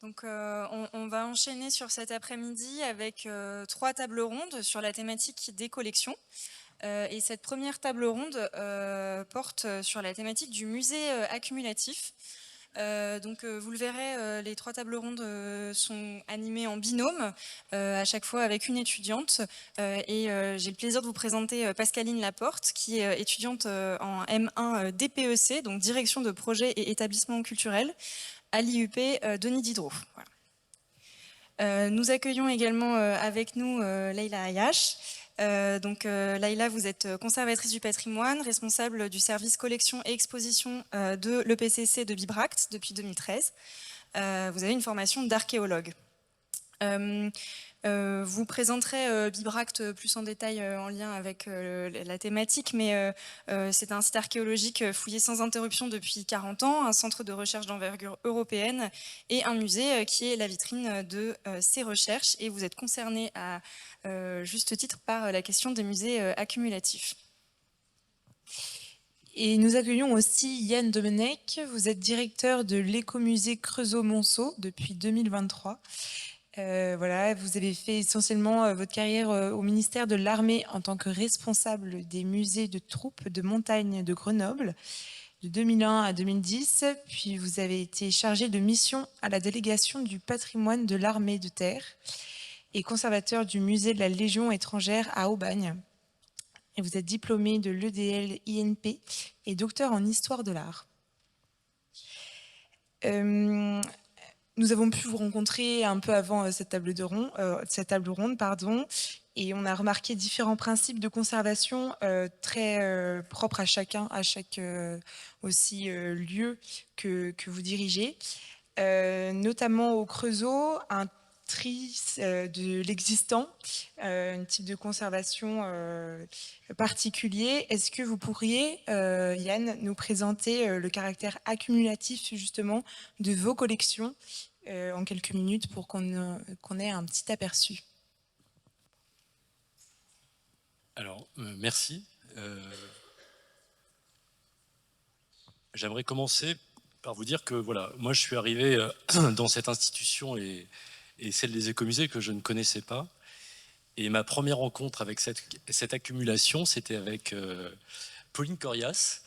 Donc, on va enchaîner sur cet après-midi avec 3 tables rondes sur la thématique des collections. Et cette première table ronde porte sur la thématique du musée accumulatif. Donc, vous le verrez, les 3 tables rondes sont animées en binôme, à chaque fois avec une étudiante. J'ai le plaisir de vous présenter Pascaline Laporte, qui est étudiante en M1 DPEC, donc Direction de projet et établissement culturel, à l'IUP Denis Diderot. Voilà. Nous accueillons également avec nous Leïla Ayache. Leïla, vous êtes conservatrice du patrimoine, responsable du service collection et exposition de l'EPCC de Bibracte depuis 2013. Vous avez une formation d'archéologue. Vous présenterez Bibracte plus en détail en lien avec la thématique, mais c'est un site archéologique fouillé sans interruption depuis 40 ans, un centre de recherche d'envergure européenne et un musée qui est la vitrine de ces recherches. Et vous êtes concerné à juste titre par la question des musées accumulatifs. Et nous accueillons aussi Yann Domenech. Vous êtes directeur de l'écomusée Creusot-Monceau depuis 2023. Voilà, vous avez fait essentiellement votre carrière au ministère de l'Armée en tant que responsable des musées de troupes de montagne de Grenoble de 2001 à 2010. Puis vous avez été chargé de mission à la délégation du patrimoine de l'armée de terre et conservateur du musée de la Légion étrangère à Aubagne. Et vous êtes diplômé de l'EDL INP et docteur en histoire de l'art. Nous avons pu vous rencontrer un peu avant cette table ronde, et on a remarqué différents principes de conservation très propres à chacun, à chaque aussi lieu que vous dirigez, notamment au Creusot, un tri de l'existant, un type de conservation particulier. Est-ce que vous pourriez, Yann, nous présenter le caractère accumulatif justement de vos collections en quelques minutes pour qu'on ait un petit aperçu? Alors, merci. J'aimerais commencer par vous dire que voilà, moi je suis arrivé dans cette institution et celle des écomusées que je ne connaissais pas. Et ma première rencontre avec cette accumulation, c'était avec Pauline Corias,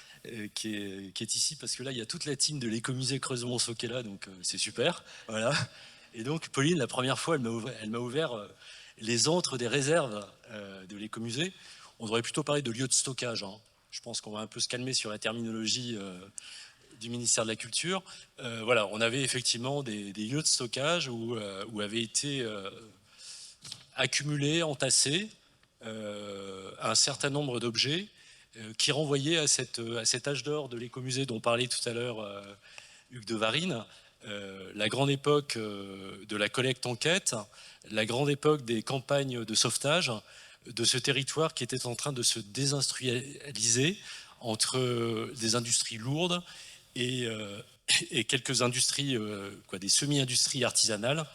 qui est ici, parce que là, il y a toute la team de l'écomusée Creusot-Monceau qui est là, donc c'est super. Voilà. Et donc, Pauline, la première fois, elle m'a ouvert les antres des réserves de l'écomusée. On devrait plutôt parler de lieux de stockage. Hein. Je pense qu'on va un peu se calmer sur la terminologie du ministère de la Culture. Voilà, on avait effectivement des lieux de stockage où avaient été accumulés, entassés un certain nombre d'objets qui renvoyaient à cet âge d'or de l'écomusée dont parlait tout à l'heure Hugues de Varine, la grande époque de la collecte enquête, la grande époque des campagnes de sauvetage de ce territoire qui était en train de se désindustrialiser entre des industries lourdes et quelques industries, des semi-industries artisanales.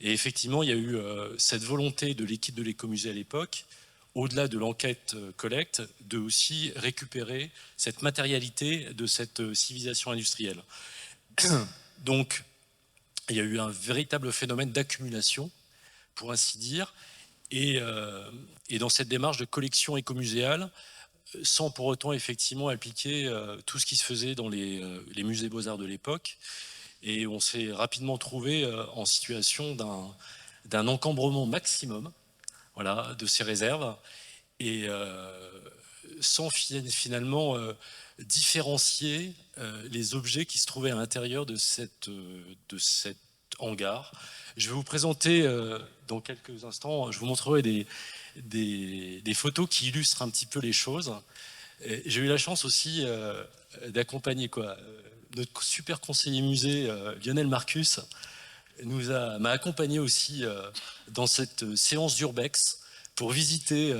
Et effectivement, il y a eu cette volonté de l'équipe de l'écomusée à l'époque, au-delà de l'enquête collecte, de aussi récupérer cette matérialité de cette civilisation industrielle. Donc, il y a eu un véritable phénomène d'accumulation, pour ainsi dire, et dans cette démarche de collection écomuséale, sans pour autant effectivement appliquer tout ce qui se faisait dans les musées beaux-arts de l'époque. Et on s'est rapidement trouvé en situation d'un encombrement maximum, voilà, de ces réserves, et sans finalement différencier les objets qui se trouvaient à l'intérieur de cet hangar. Je vais vous présenter dans quelques instants, je vous montrerai des photos qui illustrent un petit peu les choses. J'ai eu la chance aussi d'accompagner notre super conseiller musée Lionel Marcus m'a accompagné aussi dans cette séance d'urbex pour visiter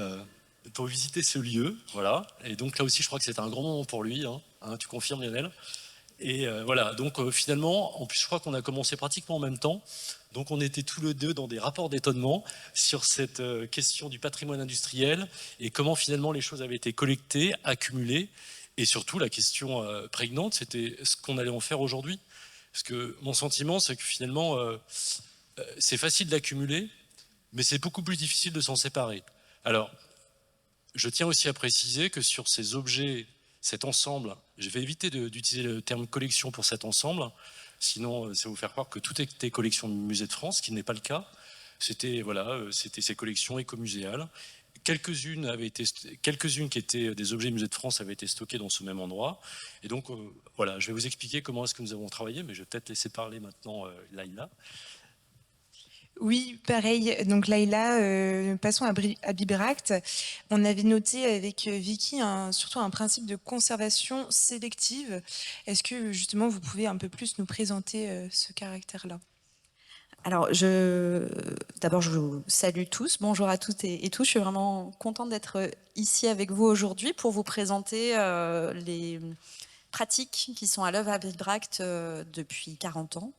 ce lieu, voilà. Et donc là aussi, je crois que c'était un grand moment pour lui, hein, tu confirmes, Lionel? Et voilà, donc finalement, en plus, je crois qu'on a commencé pratiquement en même temps. Donc on était tous les deux dans des rapports d'étonnement sur cette question du patrimoine industriel et comment finalement les choses avaient été collectées, accumulées. Et surtout, la question prégnante, c'était ce qu'on allait en faire aujourd'hui. Parce que mon sentiment, c'est que finalement, c'est facile d'accumuler, mais c'est beaucoup plus difficile de s'en séparer. Alors, je tiens aussi à préciser que sur ces objets, cet ensemble, je vais éviter d'utiliser le terme collection pour cet ensemble, sinon ça va vous faire croire que tout était collection du Musée de France, ce qui n'est pas le cas. C'était ces collections écomuséales. Quelques-unes qui étaient des objets du Musée de France avaient été stockées dans ce même endroit. Et donc, voilà, je vais vous expliquer comment est-ce que nous avons travaillé, mais je vais peut-être laisser parler maintenant Laïla. Oui, pareil. Donc Laïla, passons à Bibract. On avait noté avec Vicky surtout un principe de conservation sélective. Est-ce que justement vous pouvez un peu plus nous présenter ce caractère-là? Alors, d'abord, je vous salue tous. Bonjour à toutes et tous. Je suis vraiment contente d'être ici avec vous aujourd'hui pour vous présenter les pratiques qui sont à l'œuvre à Bibract depuis 40 ans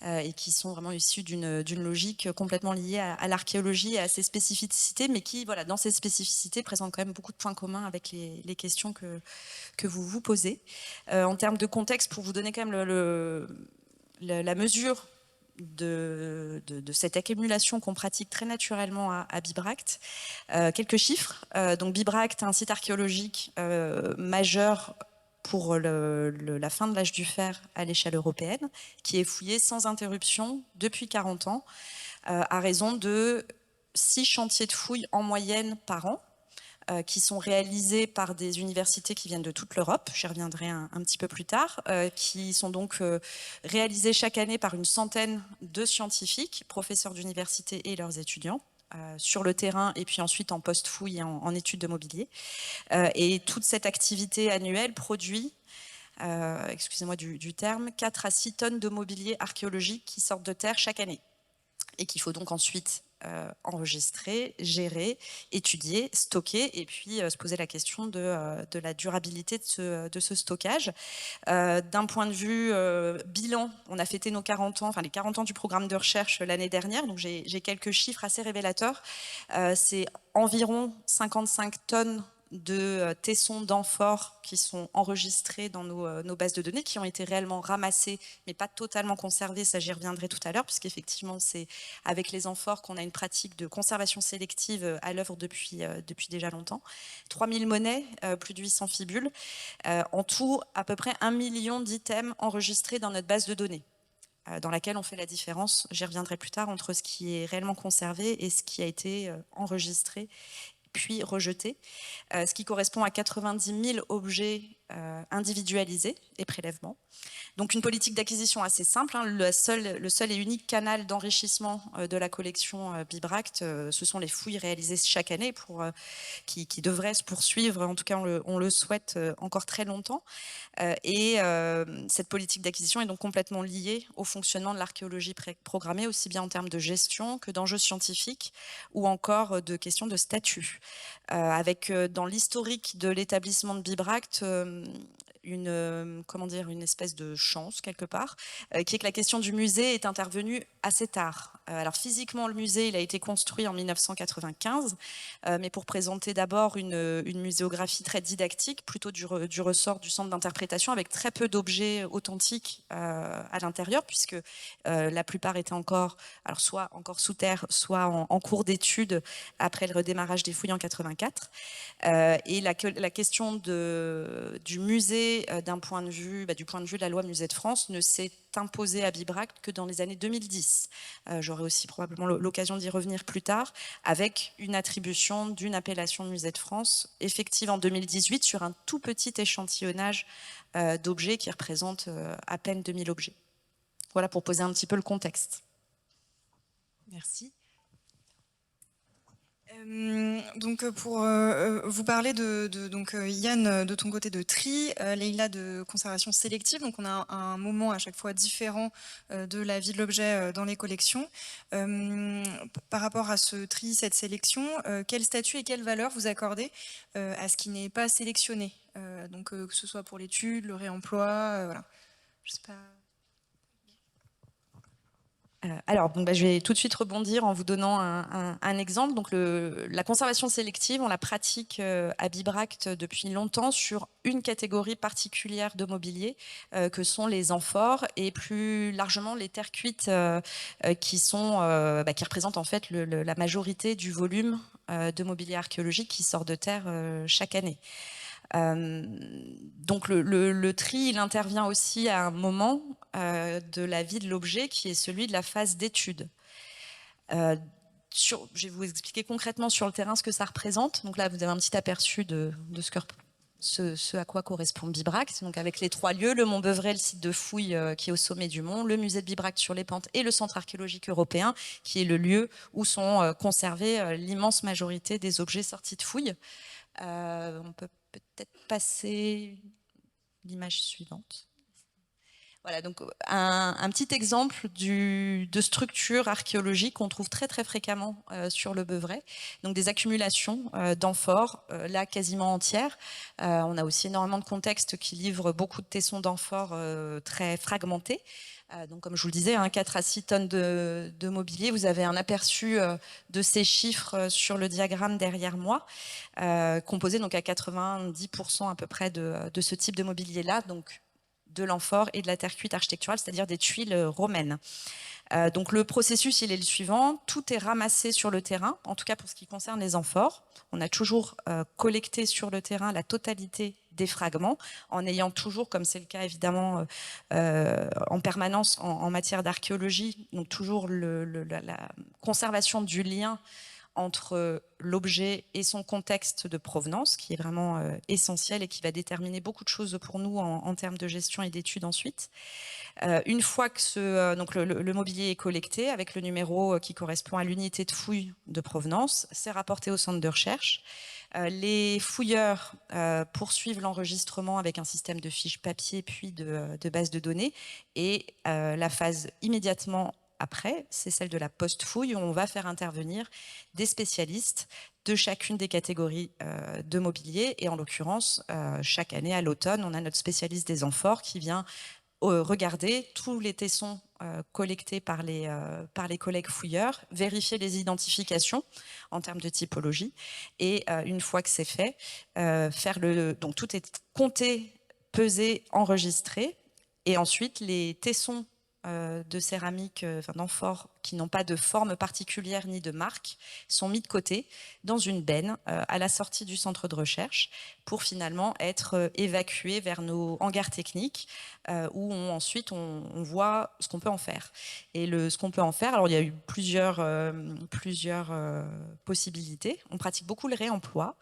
et qui sont vraiment issues d'une logique complètement liée à l'archéologie et à ses spécificités, mais qui, voilà, dans ces spécificités, présentent quand même beaucoup de points communs avec les questions que vous vous posez. En termes de contexte, pour vous donner quand même la mesure de cette accumulation qu'on pratique très naturellement à Bibract. Quelques chiffres. Donc Bibract, un site archéologique majeur pour la fin de l'âge du fer à l'échelle européenne, qui est fouillé sans interruption depuis 40 ans, à raison de 6 chantiers de fouilles en moyenne par an, qui sont réalisés par des universités qui viennent de toute l'Europe, j'y reviendrai un petit peu plus tard, qui sont donc réalisés chaque année par une centaine de scientifiques, professeurs d'université et leurs étudiants, sur le terrain et puis ensuite en post-fouille et en études de mobilier. Et toute cette activité annuelle produit, excusez-moi du terme, 4 à 6 tonnes de mobilier archéologique qui sortent de terre chaque année et qu'il faut donc ensuite enregistrer, gérer, étudier, stocker et puis se poser la question de la durabilité de ce stockage. D'un point de vue bilan, on a fêté nos 40 ans, enfin les 40 ans du programme de recherche l'année dernière, donc j'ai quelques chiffres assez révélateurs. C'est environ 55 tonnes de tessons d'amphores qui sont enregistrés dans nos bases de données, qui ont été réellement ramassés, mais pas totalement conservés, ça j'y reviendrai tout à l'heure, puisqu'effectivement c'est avec les amphores qu'on a une pratique de conservation sélective à l'œuvre depuis déjà longtemps. 3000 monnaies, plus de 800 fibules, en tout à peu près 1 million d'items enregistrés dans notre base de données, dans laquelle on fait la différence, j'y reviendrai plus tard, entre ce qui est réellement conservé et ce qui a été enregistré puis rejeté, ce qui correspond à 90 000 objets individualisés et prélèvements. Donc une politique d'acquisition assez simple, hein. Le seul et unique canal d'enrichissement de la collection Bibract, ce sont les fouilles réalisées chaque année qui devraient se poursuivre, en tout cas on le souhaite encore très longtemps. Et cette politique d'acquisition est donc complètement liée au fonctionnement de l'archéologie programmée, aussi bien en termes de gestion que d'enjeux scientifiques ou encore de questions de statut. Avec dans l'historique de l'établissement de Bibract une espèce de chance quelque part, qui est que la question du musée est intervenue assez tard. Alors physiquement, le musée il a été construit en 1995, mais pour présenter d'abord une muséographie très didactique, plutôt du ressort du centre d'interprétation, avec très peu d'objets authentiques à l'intérieur, puisque la plupart étaient soit encore sous terre, soit en cours d'étude après le redémarrage des fouilles en 84. Et la question du musée du point de vue de la loi Musée de France ne s'est imposée à Bibract que dans les années 2010. J'aurai aussi probablement l'occasion d'y revenir plus tard, avec une attribution d'une appellation Musée de France effective en 2018 sur un tout petit échantillonnage d'objets qui représente à peine 2000 objets. Voilà pour poser un petit peu le contexte. Merci. Donc pour vous parler donc Yann de ton côté de tri, Leïla de conservation sélective, donc on a un moment à chaque fois différent de la vie de l'objet dans les collections. Par rapport à ce tri, cette sélection, quel statut et quelle valeur vous accordez à ce qui n'est pas sélectionné, donc que ce soit pour l'étude, le réemploi, voilà. Je sais pas. Alors, donc, je vais tout de suite rebondir en vous donnant un exemple. Donc, la conservation sélective, on la pratique à Bibracte depuis longtemps sur une catégorie particulière de mobilier, que sont les amphores et plus largement les terres cuites, qui représentent en fait la majorité du volume de mobilier archéologique qui sort de terre chaque année. Donc le tri, il intervient aussi à un moment de la vie de l'objet qui est celui de la phase d'étude. Je vais vous expliquer concrètement sur le terrain ce que ça représente. Donc là, vous avez un petit aperçu de ce à quoi correspond Bibracte. Donc avec les 3 lieux, le Mont Beuvray, le site de fouilles qui est au sommet du mont, le musée de Bibracte sur les pentes et le centre archéologique européen, qui est le lieu où sont conservés l'immense majorité des objets sortis de fouilles. On peut peut-être passer l'image suivante. Voilà, donc un petit exemple de structure archéologique qu'on trouve très très fréquemment sur le Beuvray. Donc des accumulations d'amphores, là quasiment entières. On a aussi énormément de contextes qui livrent beaucoup de tessons d'amphores très fragmentés. Donc, comme je vous le disais, 4 à 6 tonnes de mobilier. Vous avez un aperçu de ces chiffres sur le diagramme derrière moi, composé donc à 90% à peu près de ce type de mobilier-là, donc de l'amphore et de la terre cuite architecturale, c'est-à-dire des tuiles romaines. Donc le processus, il est le suivant. Tout est ramassé sur le terrain, en tout cas pour ce qui concerne les amphores. On a toujours collecté sur le terrain la totalité des fragments, en ayant toujours, comme c'est le cas évidemment en permanence en matière d'archéologie, donc toujours la conservation du lien entre l'objet et son contexte de provenance, qui est vraiment essentiel et qui va déterminer beaucoup de choses pour nous en termes de gestion et d'études ensuite. Une fois que donc le mobilier est collecté avec le numéro qui correspond à l'unité de fouille de provenance, c'est rapporté au centre de recherche. Les fouilleurs poursuivent l'enregistrement avec un système de fiches papier puis de base de données, et la phase immédiatement après, c'est celle de la post-fouille, où on va faire intervenir des spécialistes de chacune des catégories de mobilier. Et en l'occurrence, chaque année à l'automne, on a notre spécialiste des amphores qui vient regarder tous les tessons collectés par les collègues fouilleurs, vérifier les identifications en termes de typologie, et une fois que c'est fait, donc tout est compté, pesé, enregistré, et ensuite les tessons de céramique, d'amphores qui n'ont pas de forme particulière ni de marque, sont mis de côté dans une benne à la sortie du centre de recherche pour finalement être évacués vers nos hangars techniques où ensuite on voit ce qu'on peut en faire. Et ce qu'on peut en faire, alors il y a eu plusieurs possibilités. On pratique beaucoup le réemploi,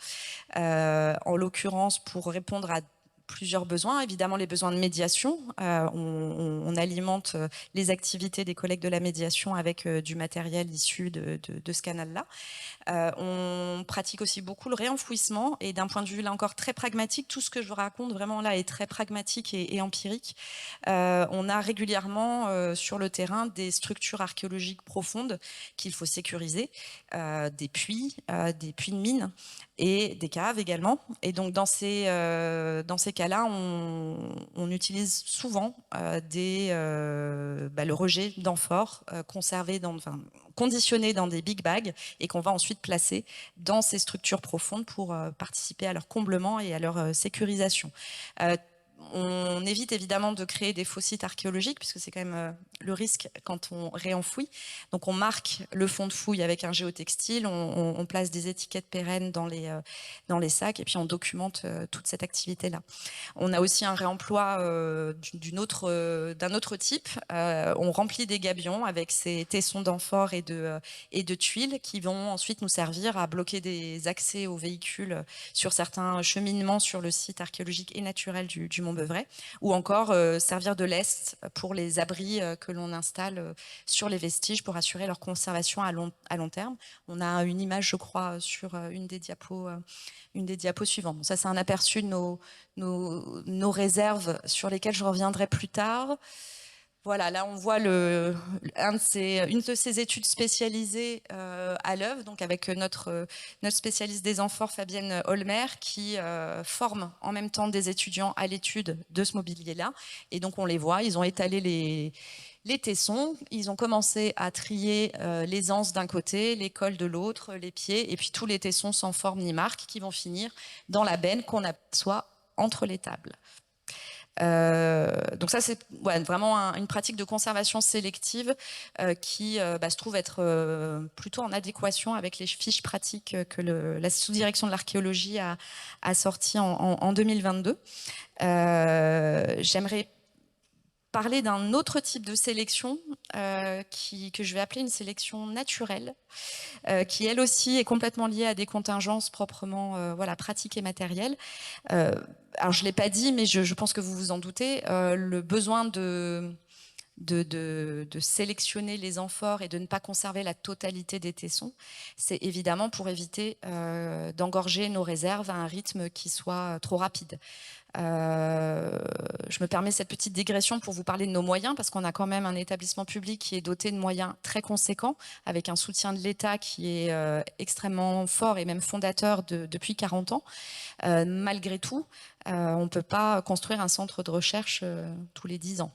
en l'occurrence pour répondre à plusieurs besoins, évidemment les besoins de médiation. On alimente les activités des collègues de la médiation avec du matériel issu de ce canal-là. On pratique aussi beaucoup le réenfouissement, et d'un point de vue là encore très pragmatique, tout ce que je vous raconte vraiment là est très pragmatique et empirique. On a régulièrement sur le terrain des structures archéologiques profondes qu'il faut sécuriser, des puits de mines et des caves également. Et donc dans ces cas-là, on utilise souvent le rejet d'amphores conditionnés dans des big bags, et qu'on va ensuite placer dans ces structures profondes pour participer à leur comblement et à leur sécurisation. On évite évidemment de créer des faux sites archéologiques, puisque c'est quand même le risque quand on réenfouit. Donc on marque le fond de fouille avec un géotextile, on place des étiquettes pérennes dans les sacs, et puis on documente toute cette activité-là. On a aussi un réemploi d'un autre type. On remplit des gabions avec ces tessons d'amphores et de tuiles qui vont ensuite nous servir à bloquer des accès aux véhicules sur certains cheminements sur le site archéologique et naturel du Mont Beuvray, ou encore servir de lest pour les abris que l'on installe sur les vestiges pour assurer leur conservation à long terme. On a une image, je crois, sur une des diapos suivantes. Bon, ça, c'est un aperçu de nos réserves sur lesquelles je reviendrai plus tard. Voilà, là on voit une de ces études spécialisées à l'œuvre, donc avec notre spécialiste des amphores, Fabienne Holmer, qui forme en même temps des étudiants à l'étude de ce mobilier-là. Et donc on les voit, ils ont étalé Les tessons, ils ont commencé à trier les anses d'un côté, les cols de l'autre, les pieds, et puis tous les tessons sans forme ni marque qui vont finir dans la benne qu'on aperçoit entre les tables. Donc ça, c'est vraiment une pratique de conservation sélective qui se trouve être plutôt en adéquation avec les fiches pratiques que la sous-direction de l'archéologie a sorties en 2022. J'aimerais parler d'un autre type de sélection que je vais appeler une sélection naturelle, qui elle aussi est complètement liée à des contingences proprement pratiques et matérielles. Alors je ne l'ai pas dit, mais je pense que vous vous en doutez, le besoin de sélectionner les amphores et de ne pas conserver la totalité des tessons, c'est évidemment pour éviter d'engorger nos réserves à un rythme qui soit trop rapide. Je me permets cette petite digression pour vous parler de nos moyens, parce qu'on a quand même un établissement public qui est doté de moyens très conséquents, avec un soutien de l'État qui est extrêmement fort et même fondateur depuis 40 ans. Malgré tout, on ne peut pas construire un centre de recherche tous les 10 ans.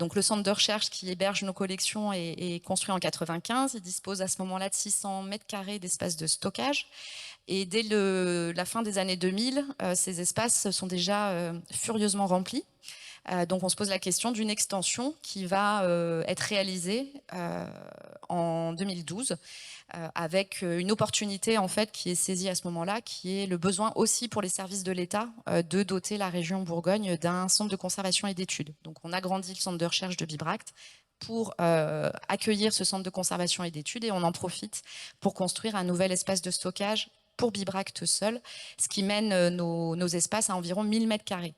Donc le centre de recherche qui héberge nos collections est construit en 95. Il dispose à ce moment-là de 600 mètres carrés d'espace de stockage. Et dès la fin des années 2000, ces espaces sont déjà furieusement remplis. Donc on se pose la question d'une extension qui va être réalisée en 2012 avec une opportunité en fait qui est saisie à ce moment-là, qui est le besoin aussi pour les services de l'État de doter la région Bourgogne d'un centre de conservation et d'études. Donc on agrandit le centre de recherche de Bibracte pour accueillir ce centre de conservation et d'études, et on en profite pour construire un nouvel espace de stockage pour Bibracte seul, ce qui mène nos espaces à environ 1000 mètres carrés.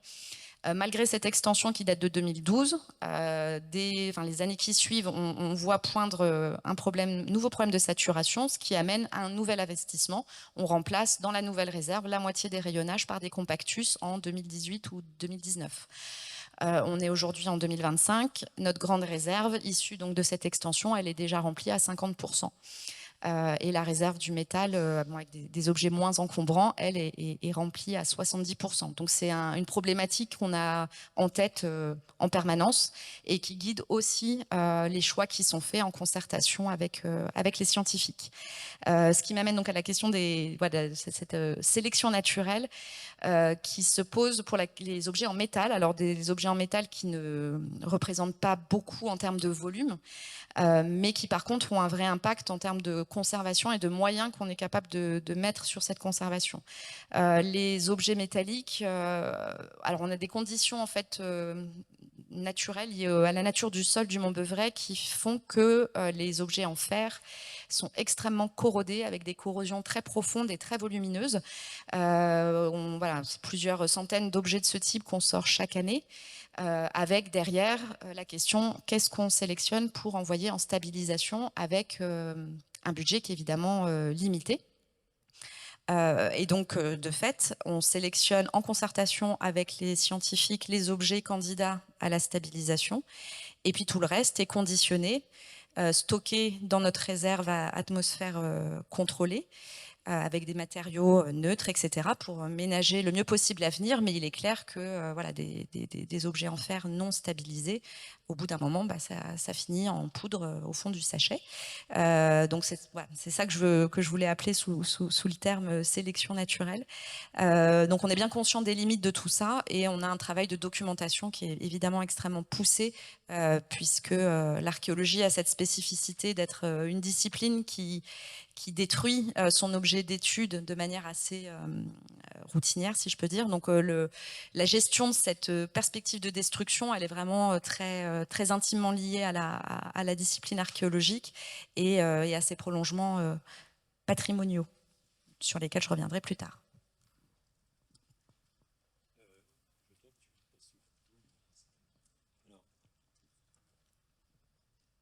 Malgré cette extension qui date de 2012, les années qui suivent, on voit poindre un nouveau problème de saturation, ce qui amène à un nouvel investissement. On remplace dans la nouvelle réserve la moitié des rayonnages par des compactus en 2018 ou 2019. On est aujourd'hui en 2025. Notre grande réserve, issue donc de cette extension, elle est déjà remplie à 50%. Et la réserve du métal, avec des objets moins encombrants, elle est remplie à 70%. Donc c'est une problématique qu'on a en tête en permanence et qui guide aussi les choix qui sont faits en concertation avec les scientifiques. Ce qui m'amène donc à la question de cette sélection naturelle qui se pose pour les objets en métal. Alors des objets en métal qui ne représentent pas beaucoup en termes de volume, mais qui par contre ont un vrai impact en termes de conservation et de moyens qu'on est capable de mettre sur cette conservation. Les objets métalliques, alors on a des conditions en fait naturelles liées à la nature du sol du Mont-Beuvray qui font que les objets en fer sont extrêmement corrodés avec des corrosions très profondes et très volumineuses. C'est plusieurs centaines d'objets de ce type qu'on sort chaque année. Avec derrière la question qu'est-ce qu'on sélectionne pour envoyer en stabilisation avec un budget qui est évidemment limité. Et donc, de fait, on sélectionne en concertation avec les scientifiques les objets candidats à la stabilisation. Et puis tout le reste est conditionné, stocké dans notre réserve à atmosphère contrôlée, avec des matériaux neutres, etc., pour ménager le mieux possible l'avenir. Mais il est clair que des objets en fer non stabilisés, au bout d'un moment, ça finit en poudre au fond du sachet. Donc c'est ça que je voulais appeler sous le terme sélection naturelle. Donc on est bien conscient des limites de tout ça, et on a un travail de documentation qui est évidemment extrêmement poussé, puisque l'archéologie a cette spécificité d'être une discipline qui détruit son objet d'étude de manière assez routinière, si je peux dire. Donc la gestion de cette perspective de destruction, elle est vraiment très intimement liée à la discipline archéologique et à ses prolongements patrimoniaux, sur lesquels je reviendrai plus tard.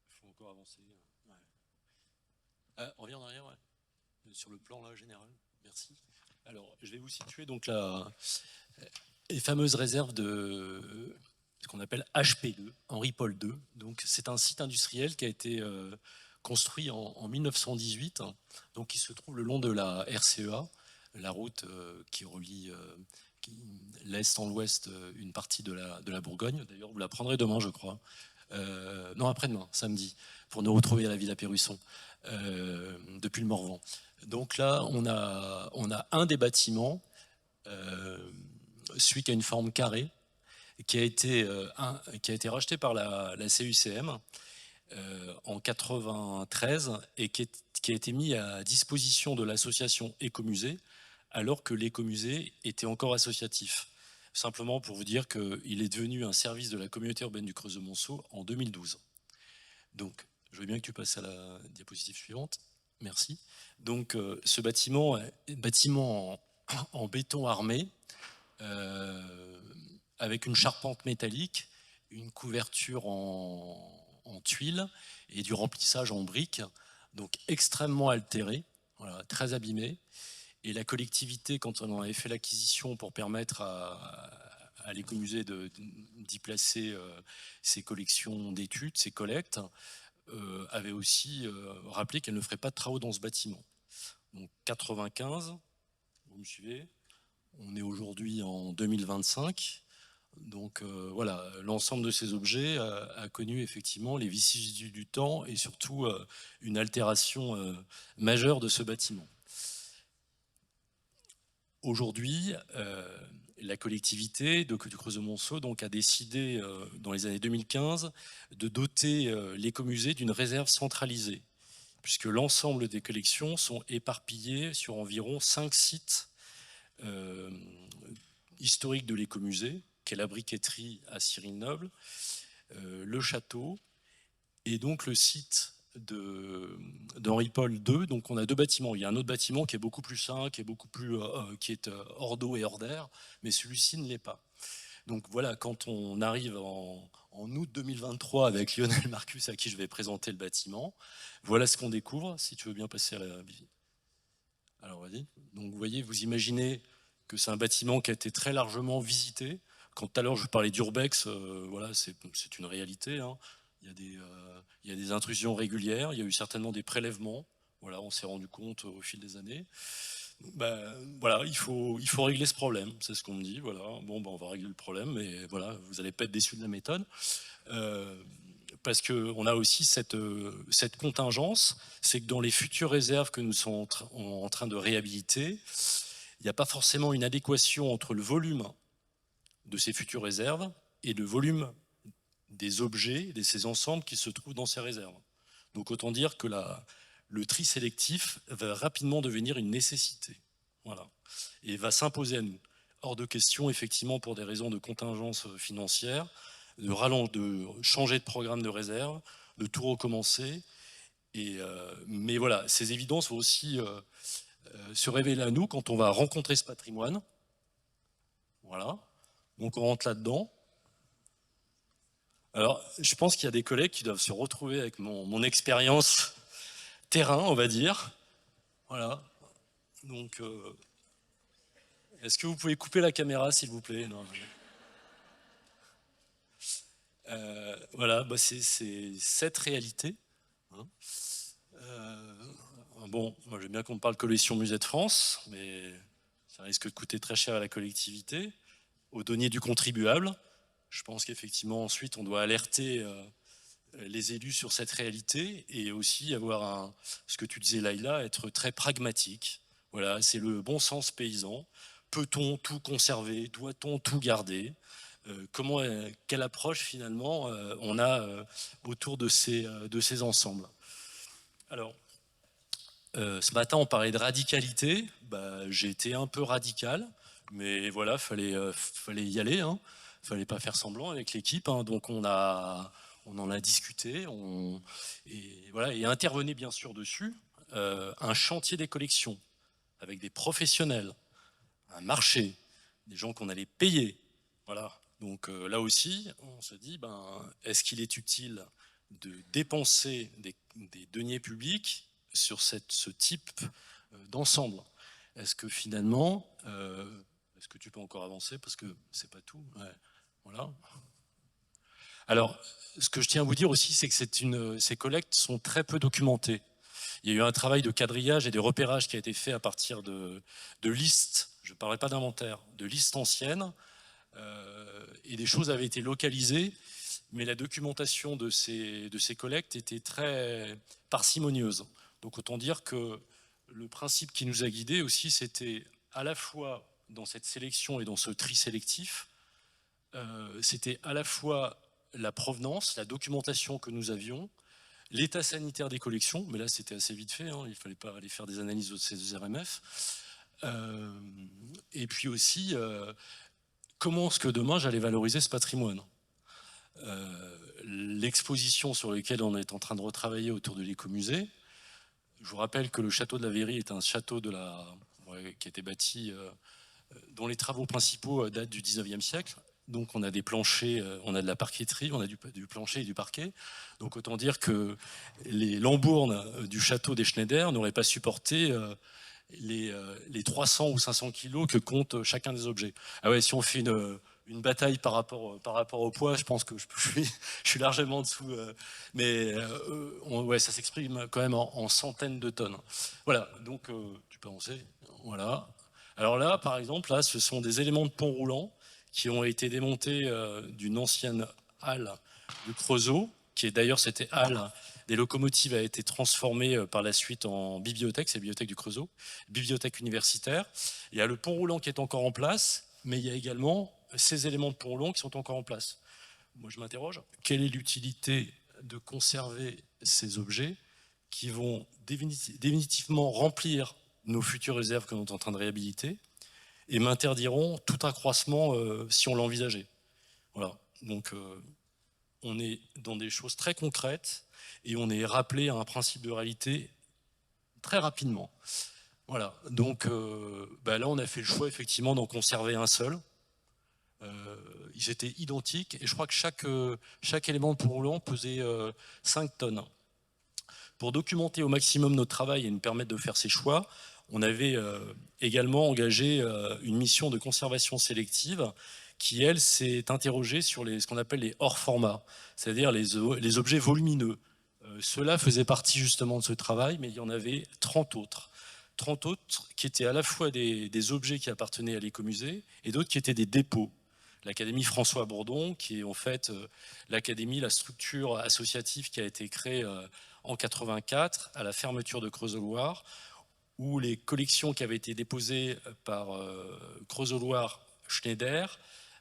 Il faut encore avancer. On revient en arrière, sur le plan là général. Merci. Alors, je vais vous situer donc les fameuses réserves de ce qu'on appelle HP2, Henri-Paul II. Donc, c'est un site industriel qui a été construit en 1918, donc qui se trouve le long de la RCEA, la route qui relie l'est en l'ouest une partie de la Bourgogne. D'ailleurs, vous la prendrez demain, je crois. non, après-demain, samedi, pour nous retrouver à la Villa Pérusson, depuis le Morvan. Donc là, on a un des bâtiments, celui qui a une forme carrée, qui a été racheté par la CUCM en 93 et qui a été mis à disposition de l'association Écomusée, alors que l'Écomusée était encore associatif. Simplement pour vous dire qu'il est devenu un service de la communauté urbaine du Creusot-Monceau en 2012. Donc, je veux bien que tu passes à la diapositive suivante. Merci. Donc, ce bâtiment en béton armé, avec une charpente métallique, une couverture en tuiles et du remplissage en briques, donc extrêmement altéré, voilà, très abîmé. Et la collectivité, quand on en avait fait l'acquisition pour permettre à l'Écomusée d'y placer ses collections d'études, ses collectes, avait aussi rappelé qu'elle ne ferait pas de travaux dans ce bâtiment. Donc 95, vous me suivez, on est aujourd'hui en 2025. Donc voilà, l'ensemble de ces objets a connu effectivement les vicissitudes du temps et surtout une altération majeure de ce bâtiment. Aujourd'hui, la collectivité du Creusot-Monceau a décidé dans les années 2015 de doter l'Écomusée d'une réserve centralisée, puisque l'ensemble des collections sont éparpillées sur environ 5 sites historiques de l'Écomusée, qu'est la briqueterie à Cyril-Noble, le château, et donc le site d'Henri-Paul II. Donc on a 2 bâtiments. Il y a un autre bâtiment qui est beaucoup plus sain, qui est hors d'eau et hors d'air, mais celui-ci ne l'est pas. Donc voilà, quand on arrive en août 2023 avec Lionel Marcus, à qui je vais présenter le bâtiment, voilà ce qu'on découvre. Si tu veux bien passer à la... Alors vas-y. Donc vous voyez, vous imaginez que c'est un bâtiment qui a été très largement visité. Quand tout à l'heure je parlais d'urbex, voilà, c'est une réalité, hein. Il y a des intrusions régulières, il y a eu certainement des prélèvements. Voilà, on s'est rendu compte au fil des années. Voilà, il faut régler ce problème, c'est ce qu'on me dit. Voilà, bon, on va régler le problème, mais voilà, vous n'allez pas être déçus de la méthode. Parce qu'on a aussi cette contingence, c'est que dans les futures réserves que nous sommes en train de réhabiliter, il n'y a pas forcément une adéquation entre le volume de ces futures réserves et le volume des objets, de ces ensembles qui se trouvent dans ces réserves. Donc autant dire que le tri sélectif va rapidement devenir une nécessité. Voilà. Et va s'imposer à nous. Hors de question, effectivement, pour des raisons de contingence financière, de changer de programme de réserve, de tout recommencer. Mais voilà, ces évidences vont aussi se révéler à nous quand on va rencontrer ce patrimoine. Voilà. Donc on rentre là-dedans. Alors, je pense qu'il y a des collègues qui doivent se retrouver avec mon expérience terrain, on va dire. Voilà. Donc, est-ce que vous pouvez couper la caméra, s'il vous plaît? Non. Voilà, c'est cette réalité. Hein. Bon, moi j'aime bien qu'on parle collection Musée de France, mais ça risque de coûter très cher à la collectivité, aux deniers du contribuable. Je pense qu'effectivement, ensuite, on doit alerter les élus sur cette réalité et aussi avoir ce que tu disais, Laïla, être très pragmatique. Voilà, c'est le bon sens paysan. Peut-on tout conserver? Doit-on tout garder? Quelle approche finalement on a autour de ces ensembles? Alors, ce matin, on parlait de radicalité. J'ai été un peu radical, mais voilà, fallait y aller, hein. Fallait pas faire semblant avec l'équipe, hein. Donc on en a discuté, et intervenait bien sûr dessus un chantier des collections avec des professionnels, un marché, des gens qu'on allait payer. Voilà. Donc là aussi, on se dit, est-ce qu'il est utile de dépenser des deniers publics sur ce type d'ensemble? Est-ce que finalement, est-ce que tu peux encore avancer parce que c'est pas tout? Ouais. Voilà. Alors, ce que je tiens à vous dire aussi, c'est que ces collectes sont très peu documentées. Il y a eu un travail de quadrillage et de repérage qui a été fait à partir de listes, je ne parlerai pas d'inventaire, de listes anciennes, et des choses avaient été localisées, mais la documentation de ces collectes était très parcimonieuse. Donc autant dire que le principe qui nous a guidés aussi, c'était à la fois dans cette sélection et dans ce tri sélectif, c'était à la fois la provenance, la documentation que nous avions, l'état sanitaire des collections, mais là c'était assez vite fait, hein, il ne fallait pas aller faire des analyses de ces RMF, et puis aussi comment est-ce que demain j'allais valoriser ce patrimoine. L'exposition sur laquelle on est en train de retravailler autour de l'écomusée, je vous rappelle que le château de la Véry est un château qui a été bâti, dont les travaux principaux datent du 19e siècle. Donc on a des planchers, on a de la parquetterie, on a du plancher et du parquet. Donc autant dire que les lambournes du château des Schneider n'auraient pas supporté les 300 ou 500 kilos que compte chacun des objets. Ah ouais, si on fait une bataille par rapport au poids, je pense que je suis largement en dessous. Mais ouais, ça s'exprime quand même en centaines de tonnes. Voilà, donc tu peux avancer. Voilà. Alors là, par exemple, là, ce sont des éléments de pont roulant qui ont été démontés d'une ancienne halle de Creusot, qui est d'ailleurs cette halle des locomotives a été transformée par la suite en bibliothèque, c'est la bibliothèque du Creusot, bibliothèque universitaire. Il y a le pont roulant qui est encore en place, mais il y a également ces éléments de pont roulant qui sont encore en place. Moi, je m'interroge, quelle est l'utilité de conserver ces objets qui vont définitivement remplir nos futures réserves que nous sommes en train de réhabiliter et m'interdiront tout accroissement si on l'envisageait. Voilà, donc on est dans des choses très concrètes et on est rappelé à un principe de réalité très rapidement. Voilà, donc là on a fait le choix effectivement d'en conserver un seul. Ils étaient identiques et je crois que chaque élément de pont roulant pesait 5 tonnes. Pour documenter au maximum notre travail et nous permettre de faire ces choix, on avait également engagé une mission de conservation sélective qui, elle, s'est interrogée sur ce qu'on appelle les hors formats, c'est-à-dire les objets volumineux. Ceux-là faisaient partie justement de ce travail, mais il y en avait 30 autres. 30 autres qui étaient à la fois des objets qui appartenaient à l'écomusée et d'autres qui étaient des dépôts. L'Académie François Bourdon, qui est en fait l'académie, la structure associative qui a été créée en 84 à la fermeture de Creusot-Loire, où les collections qui avaient été déposées par Creusot-Loire Schneider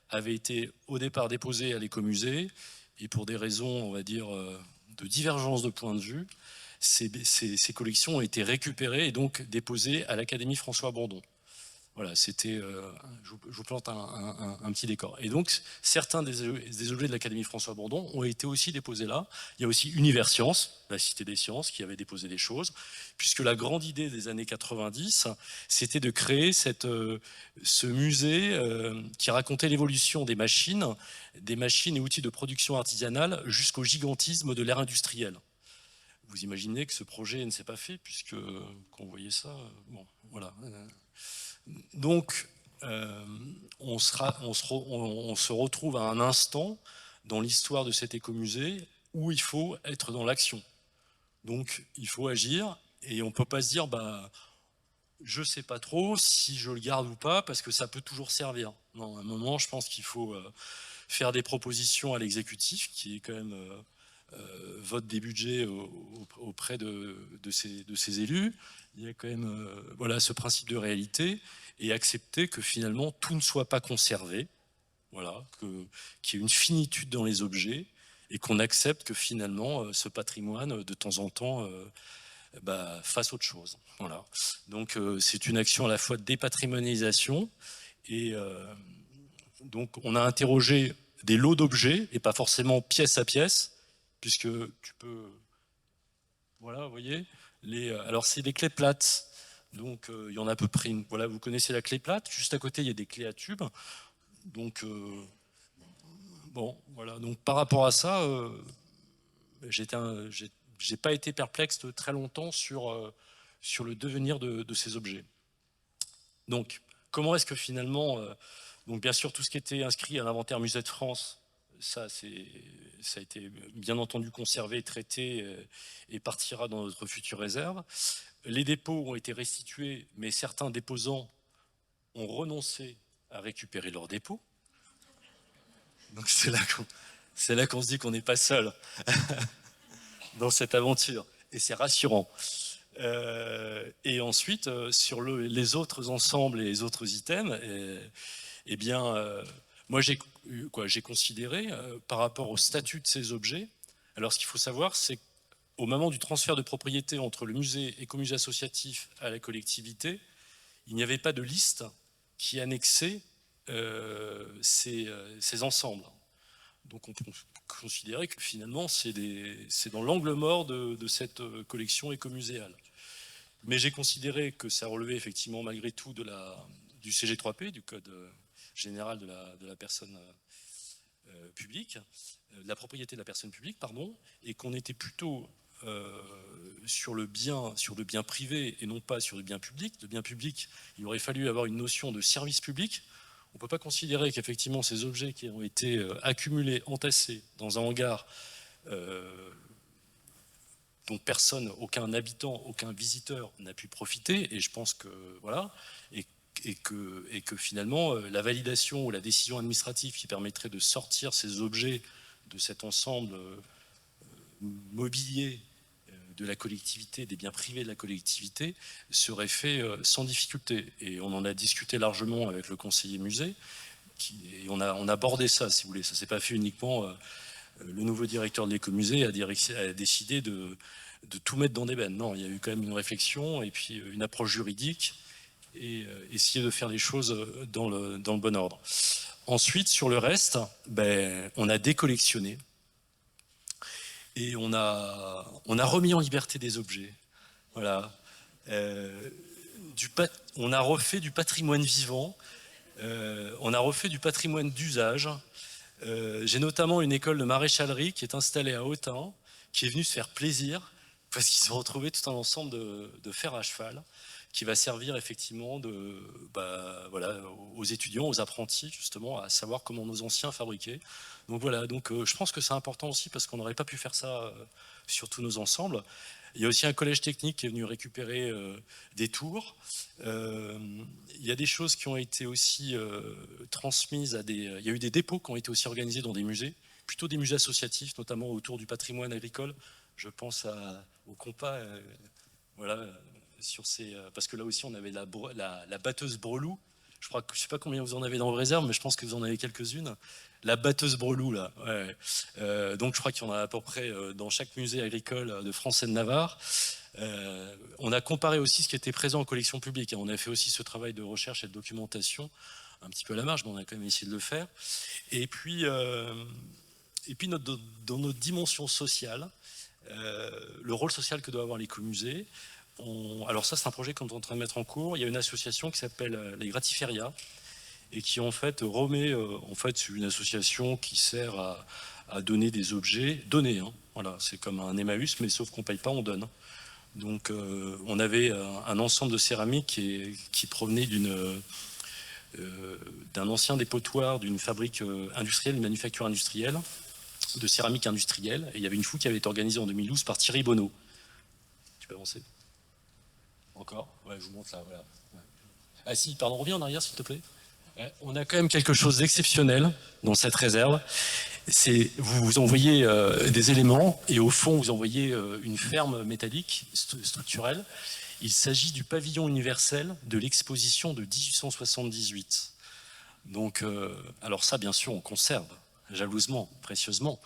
avaient été au départ déposées à l'écomusée, et pour des raisons, on va dire, de divergence de point de vue, ces collections ont été récupérées et donc déposées à l'Académie François Bourdon. Voilà, c'était, je vous plante un petit décor. Et donc, certains des objets de l'Académie François Bourdon ont été aussi déposés là. Il y a aussi Universcience, la Cité des Sciences, qui avait déposé des choses, puisque la grande idée des années 90, c'était de créer ce musée qui racontait l'évolution des machines et outils de production artisanale jusqu'au gigantisme de l'ère industrielle. Vous imaginez que ce projet ne s'est pas fait, puisque quand vous voyez ça, bon, voilà. Donc, on se retrouve à un instant dans l'histoire de cet écomusée où il faut être dans l'action. Donc, il faut agir et on ne peut pas se dire je ne sais pas trop si je le garde ou pas parce que ça peut toujours servir. Non, à un moment, je pense qu'il faut faire des propositions à l'exécutif qui est quand même vote des budgets auprès de ces élus. Il y a quand même ce principe de réalité et accepter que finalement tout ne soit pas conservé, voilà, qu'il y ait une finitude dans les objets et qu'on accepte que finalement ce patrimoine de temps en temps fasse autre chose. Voilà. Donc c'est une action à la fois de dépatrimonialisation et donc on a interrogé des lots d'objets et pas forcément pièce à pièce, puisque tu peux, voilà, vous voyez, alors c'est des clés plates, donc il y en a à peu près une, voilà, vous connaissez la clé plate, juste à côté il y a des clés à tubes, donc bon, voilà, donc par rapport à ça, j'ai pas été perplexe très longtemps sur le devenir de ces objets. Donc, comment est-ce que finalement, donc bien sûr tout ce qui était inscrit à l'inventaire Musée de France, ça a été bien entendu conservé, traité et partira dans notre future réserve. Les dépôts ont été restitués, mais certains déposants ont renoncé à récupérer leurs dépôts. Donc c'est C'est là qu'on se dit qu'on n'est pas seul dans cette aventure. Et c'est rassurant. Et ensuite, sur les autres ensembles et les autres items, eh bien, moi j'ai considéré par rapport au statut de ces objets. Alors ce qu'il faut savoir, c'est qu'au moment du transfert de propriété entre le musée écomusée associatif à la collectivité, il n'y avait pas de liste qui annexait ces ensembles. Donc on peut considérer que finalement c'est dans l'angle mort de cette collection écomuséale. Mais j'ai considéré que ça relevait effectivement malgré tout du CG3P, du Code général de la personne publique, de la propriété de la personne publique, pardon, et qu'on était plutôt sur le bien privé et non pas sur le bien public. Le bien public, il aurait fallu avoir une notion de service public. On ne peut pas considérer qu'effectivement ces objets qui ont été accumulés, entassés dans un hangar dont personne, aucun habitant, aucun visiteur n'a pu profiter, et je pense que voilà, et que finalement la validation ou la décision administrative qui permettrait de sortir ces objets de cet ensemble mobilier de la collectivité, des biens privés de la collectivité, serait fait sans difficulté. Et on en a discuté largement avec le conseiller musée, et on a abordé ça, si vous voulez. Ça ne s'est pas fait uniquement... le nouveau directeur de l'écomusée a décidé de tout mettre dans des bennes. Non, il y a eu quand même une réflexion et puis une approche juridique et essayer de faire les choses dans le bon ordre. Ensuite, sur le reste, on a décollectionné et on a remis en liberté des objets. Voilà. On a refait du patrimoine vivant, on a refait du patrimoine d'usage. J'ai notamment une école de maréchalerie qui est installée à Autun, qui est venue se faire plaisir parce qu'ils ont retrouvé tout un ensemble de fer à cheval qui va servir effectivement aux étudiants, aux apprentis justement, à savoir comment nos anciens fabriquaient. Donc voilà, je pense que c'est important aussi parce qu'on n'aurait pas pu faire ça sur tous nos ensembles. Il y a aussi un collège technique qui est venu récupérer des tours. Il y a des choses qui ont été aussi transmises à des... Il y a eu des dépôts qui ont été aussi organisés dans des musées, plutôt des musées associatifs, notamment autour du patrimoine agricole. Je pense au compas, voilà, parce que là aussi on avait la batteuse Brelou. Je ne sais pas combien vous en avez dans vos réserves, mais je pense que vous en avez quelques-unes. La batteuse Brelou, là. Ouais. Donc je crois qu'il y en a à peu près dans chaque musée agricole de France et de Navarre. On a comparé aussi ce qui était présent en collection publique. On a fait aussi ce travail de recherche et de documentation, un petit peu à la marge, mais on a quand même essayé de le faire. Et puis dans notre dimension sociale, le rôle social que doit avoir l'écomusée. Alors ça, c'est un projet qu'on est en train de mettre en cours. Il y a une association qui s'appelle les Gratiférias et qui en fait remet, c'est une association qui sert à donner des objets, voilà, c'est comme un Emmaüs, mais sauf qu'on ne paye pas, on donne. Donc on avait un ensemble de céramique qui provenait d'un ancien dépotoir d'une fabrique industrielle, une manufacture industrielle, de céramique industrielle, et il y avait une fouille qui avait été organisée en 2012 par Thierry Bonneau. Tu peux avancer ? Encore ? Ouais, je vous montre là, voilà. Ouais. Ah si, pardon, reviens en arrière s'il te plaît. Ouais, on a quand même quelque chose d'exceptionnel dans cette réserve. Vous envoyez des éléments et au fond vous envoyez une ferme métallique structurelle. Il s'agit du pavillon universel de l'exposition de 1878. Donc, alors ça bien sûr on conserve jalousement, précieusement,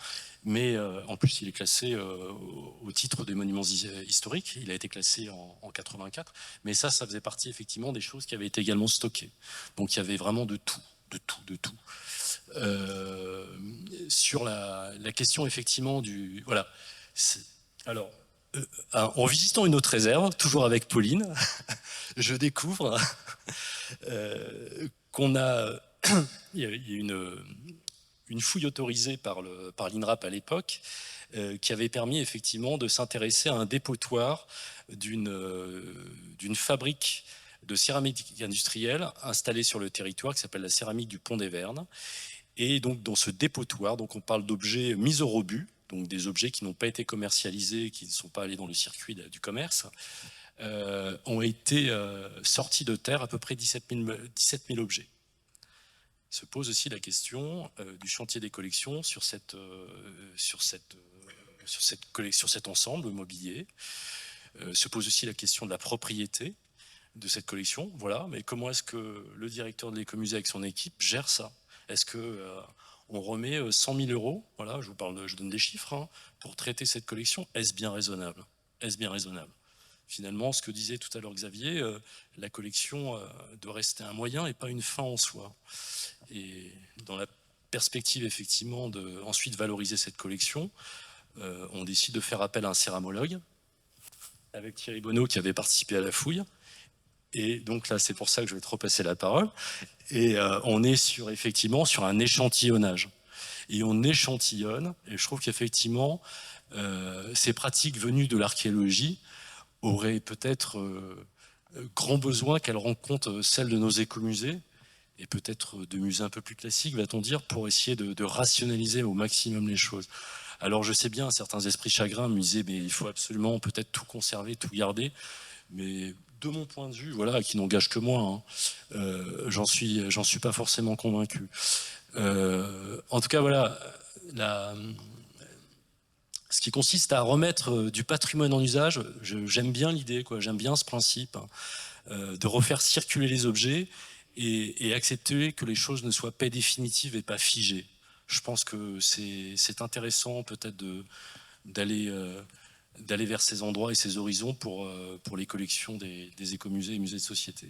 mais en plus il est classé au titre des monuments historiques, il a été classé en 84, mais ça faisait partie effectivement des choses qui avaient été également stockées. Donc il y avait vraiment de tout. Sur la question effectivement du... Voilà. Alors, en visitant une autre réserve, toujours avec Pauline, je découvre qu'on a... Il y a une fouille autorisée par l'INRAP à l'époque qui avait permis effectivement de s'intéresser à un dépotoir d'une fabrique de céramique industrielle installée sur le territoire qui s'appelle la céramique du Pont des Vernes. Et donc dans ce dépotoir, donc on parle d'objets mis au rebut, donc des objets qui n'ont pas été commercialisés, qui ne sont pas allés dans le circuit du commerce, ont été sortis de terre à peu près 17 000 objets. se pose aussi la question du chantier des collections sur cet ensemble mobilier. Se pose aussi la question de la propriété de cette collection. Voilà, mais comment est-ce que le directeur de l'écomusée avec son équipe gère ça? Est-ce que on remet 100 000 €, voilà, je donne des chiffres, hein, pour traiter cette collection? Est-ce bien raisonnable? Est-ce bien raisonnable? Finalement, ce que disait tout à l'heure Xavier, la collection doit rester un moyen et pas une fin en soi. Et dans la perspective, effectivement, de ensuite valoriser cette collection, on décide de faire appel à un céramologue, avec Thierry Bonneau qui avait participé à la fouille. Et donc là, c'est pour ça que je vais te repasser la parole. Et on est effectivement sur un échantillonnage. Et on échantillonne, et je trouve qu'effectivement, ces pratiques venues de l'archéologie auraient peut-être grand besoin qu'elles rencontrent celles de nos écomusées, et peut-être de musées un peu plus classiques, va-t-on dire, pour essayer de rationaliser au maximum les choses. Alors je sais bien, certains esprits chagrins me disaient, mais il faut absolument peut-être tout conserver, tout garder, mais de mon point de vue, voilà, qui n'engage que moi, hein, j'en suis pas forcément convaincu. En tout cas, voilà, ce qui consiste à remettre du patrimoine en usage, j'aime bien l'idée, quoi, j'aime bien ce principe, hein, de refaire circuler les objets et accepter que les choses ne soient pas définitives et pas figées. Je pense que c'est intéressant peut-être d'aller vers ces endroits et ces horizons pour les collections des écomusées et musées de société.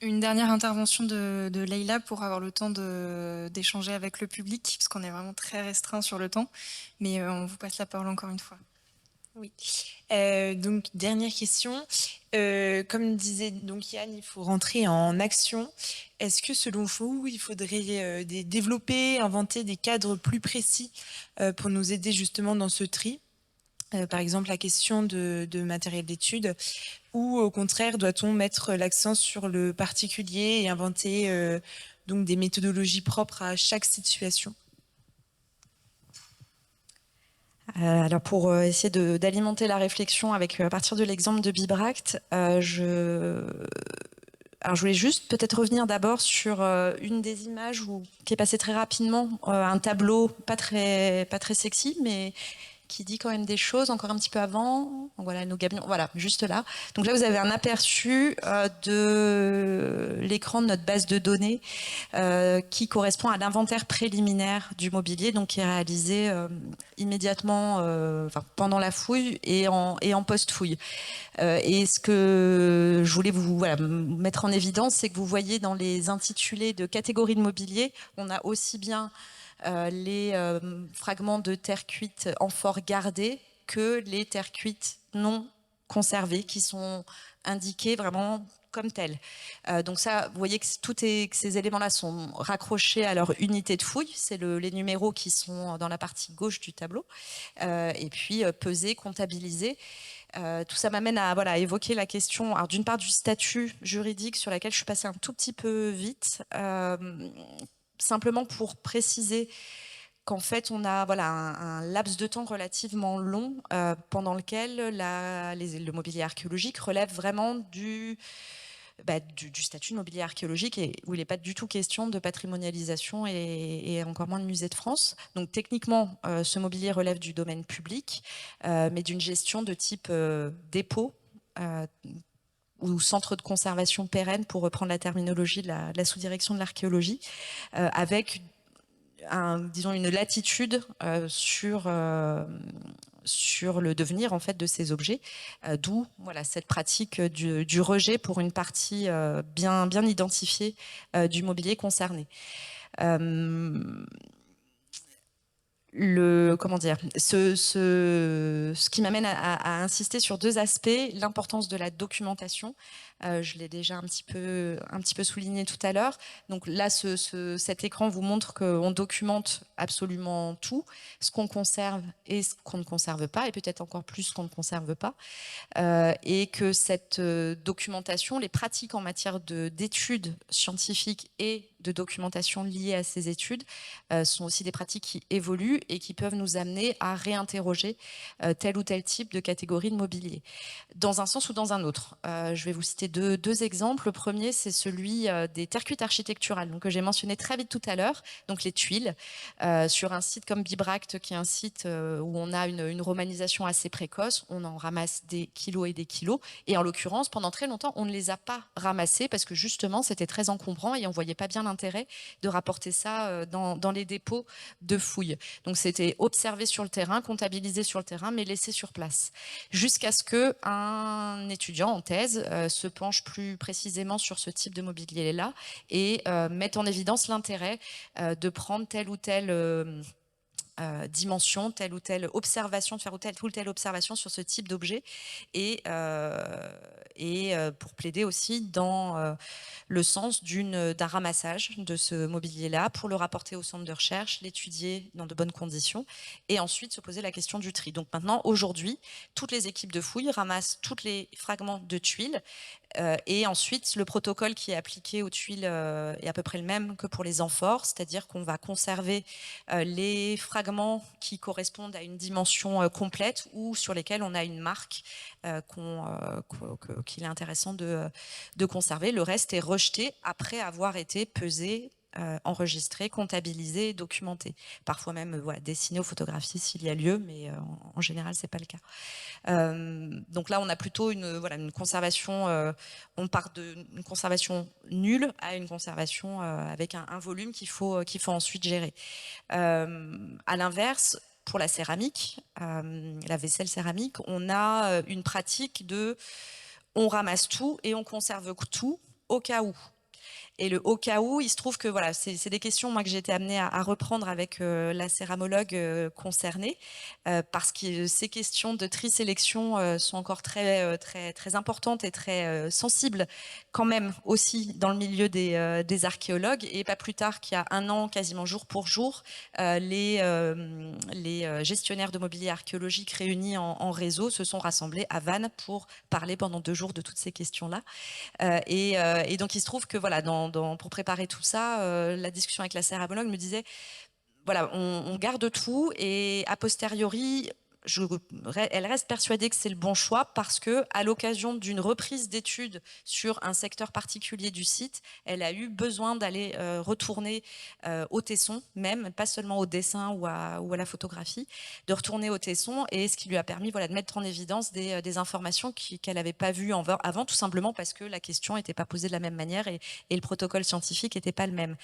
Une dernière intervention de Leïla pour avoir le temps d'échanger avec le public, parce qu'on est vraiment très restreint sur le temps, mais on vous passe la parole encore une fois. Oui. Donc, dernière question. Comme disait donc Yann, il faut rentrer en action. Est-ce que selon vous, il faudrait développer, inventer des cadres plus précis pour nous aider justement dans ce tri? Par exemple, la question de matériel d'étude, ou au contraire, doit-on mettre l'accent sur le particulier et inventer donc des méthodologies propres à chaque situation? Alors pour essayer d'alimenter la réflexion avec à partir de l'exemple de Bibracte, je voulais juste peut-être revenir d'abord sur une des images qui est passée très rapidement, un tableau pas très sexy, mais qui dit quand même des choses encore un petit peu avant. Donc voilà, nos gabions, voilà, juste là. Donc là, vous avez un aperçu de l'écran de notre base de données qui correspond à l'inventaire préliminaire du mobilier, donc qui est réalisé immédiatement, pendant la fouille et en post-fouille. Et ce que je voulais vous mettre en évidence, c'est que vous voyez dans les intitulés de catégories de mobilier, on a aussi bien les fragments de terre cuite amphore gardés que les terres cuites non conservées qui sont indiquées vraiment comme telles. Donc ça, vous voyez que que ces éléments-là sont raccrochés à leur unité de fouille. C'est les numéros qui sont dans la partie gauche du tableau. Et puis pesés, comptabilisés. Tout ça m'amène à évoquer la question, alors d'une part du statut juridique sur laquelle je suis passée un tout petit peu vite, simplement pour préciser qu'en fait on a un laps de temps relativement long pendant lequel le mobilier archéologique relève vraiment du statut de mobilier archéologique et où il n'est pas du tout question de patrimonialisation et encore moins de musée de France. Donc techniquement, ce mobilier relève du domaine public, mais d'une gestion de type dépôt ou centre de conservation pérenne, pour reprendre la terminologie de la sous-direction de l'archéologie, avec disons une latitude sur le devenir en fait de ces objets, d'où cette pratique du rejet pour une partie bien identifiée du mobilier concerné. Ce qui m'amène à insister sur deux aspects: l'importance de la documentation. Je l'ai déjà un petit peu souligné tout à l'heure. Donc là, cet écran vous montre qu'on documente absolument tout, ce qu'on conserve et ce qu'on ne conserve pas, et peut-être encore plus ce qu'on ne conserve pas. Et que cette documentation, les pratiques en matière d'études scientifiques et de documentation liées à ces études sont aussi des pratiques qui évoluent et qui peuvent nous amener à réinterroger tel ou tel type de catégorie de mobilier, dans un sens ou dans un autre. Je vais vous citer deux exemples. Le premier, c'est celui des terres cuites architecturales, donc, que j'ai mentionné très vite tout à l'heure, donc les tuiles, sur un site comme Bibract, qui est un site où on a une romanisation assez précoce, on en ramasse des kilos et des kilos, et en l'occurrence, pendant très longtemps, on ne les a pas ramassés parce que justement, c'était très encombrant et on voyait pas bien l'intérêt de rapporter ça dans les dépôts de fouilles. Donc c'était observé sur le terrain, comptabilisé sur le terrain, mais laissé sur place. Jusqu'à ce qu'un étudiant en thèse se penche plus précisément sur ce type de mobilier-là et mette en évidence l'intérêt de prendre telle ou telle dimension, telle ou telle observation, de faire telle ou telle observation sur ce type d'objet, et pour plaider aussi dans le sens d'un ramassage de ce mobilier-là pour le rapporter au centre de recherche, l'étudier dans de bonnes conditions et ensuite se poser la question du tri. Donc maintenant, aujourd'hui, toutes les équipes de fouilles ramassent tous les fragments de tuiles et ensuite, le protocole qui est appliqué aux tuiles est à peu près le même que pour les amphores, c'est-à-dire qu'on va conserver les fragments qui correspondent à une dimension complète ou sur lesquels on a une marque qu'il est intéressant de conserver. Le reste est rejeté après avoir été pesé, enregistré, comptabilisé, documenté. Parfois même dessiné ou photographié s'il y a lieu, mais en général, c'est pas le cas. Donc là, on a plutôt une conservation, on part d'une conservation nulle à une conservation avec un volume qu'il faut ensuite gérer. À l'inverse, pour la céramique, la vaisselle céramique, on a une pratique on ramasse tout et on conserve tout au cas où. Et le au cas où, il se trouve que c'est des questions que j'ai été amenée à reprendre avec la céramologue concernée, parce que ces questions de tri-sélection sont encore très importantes et très sensibles quand même aussi dans le milieu des archéologues. Et pas plus tard qu'il y a un an, quasiment jour pour jour, les gestionnaires de mobilier archéologique réunis en réseau se sont rassemblés à Vannes pour parler pendant 2 jours de toutes ces questions-là. Et donc il se trouve que pour préparer tout ça, la discussion avec la céramologue me disait on garde tout et a posteriori elle reste persuadée que c'est le bon choix parce que à l'occasion d'une reprise d'études sur un secteur particulier du site, elle a eu besoin d'aller retourner au tesson, même pas seulement au dessin ou à la photographie, de retourner au tesson, et ce qui lui a permis de mettre en évidence des informations qu'elle n'avait pas vues avant, tout simplement parce que la question n'était pas posée de la même manière et le protocole scientifique n'était pas le même.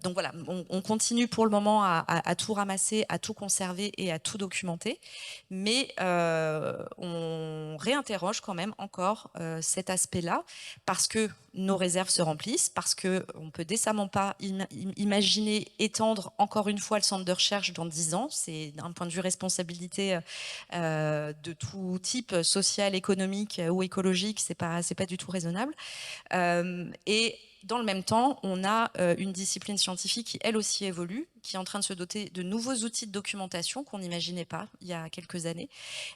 Donc on continue pour le moment à tout ramasser, à tout conserver et à tout documenter, mais on réinterroge quand même encore cet aspect-là, parce que nos réserves se remplissent, parce qu'on ne peut décemment pas imaginer étendre encore une fois le centre de recherche dans 10 ans. C'est d'un point de vue responsabilité de tout type, social, économique ou écologique, c'est pas du tout raisonnable. Et dans le même temps, on a une discipline scientifique qui, elle aussi, évolue, qui est en train de se doter de nouveaux outils de documentation qu'on n'imaginait pas il y a quelques années.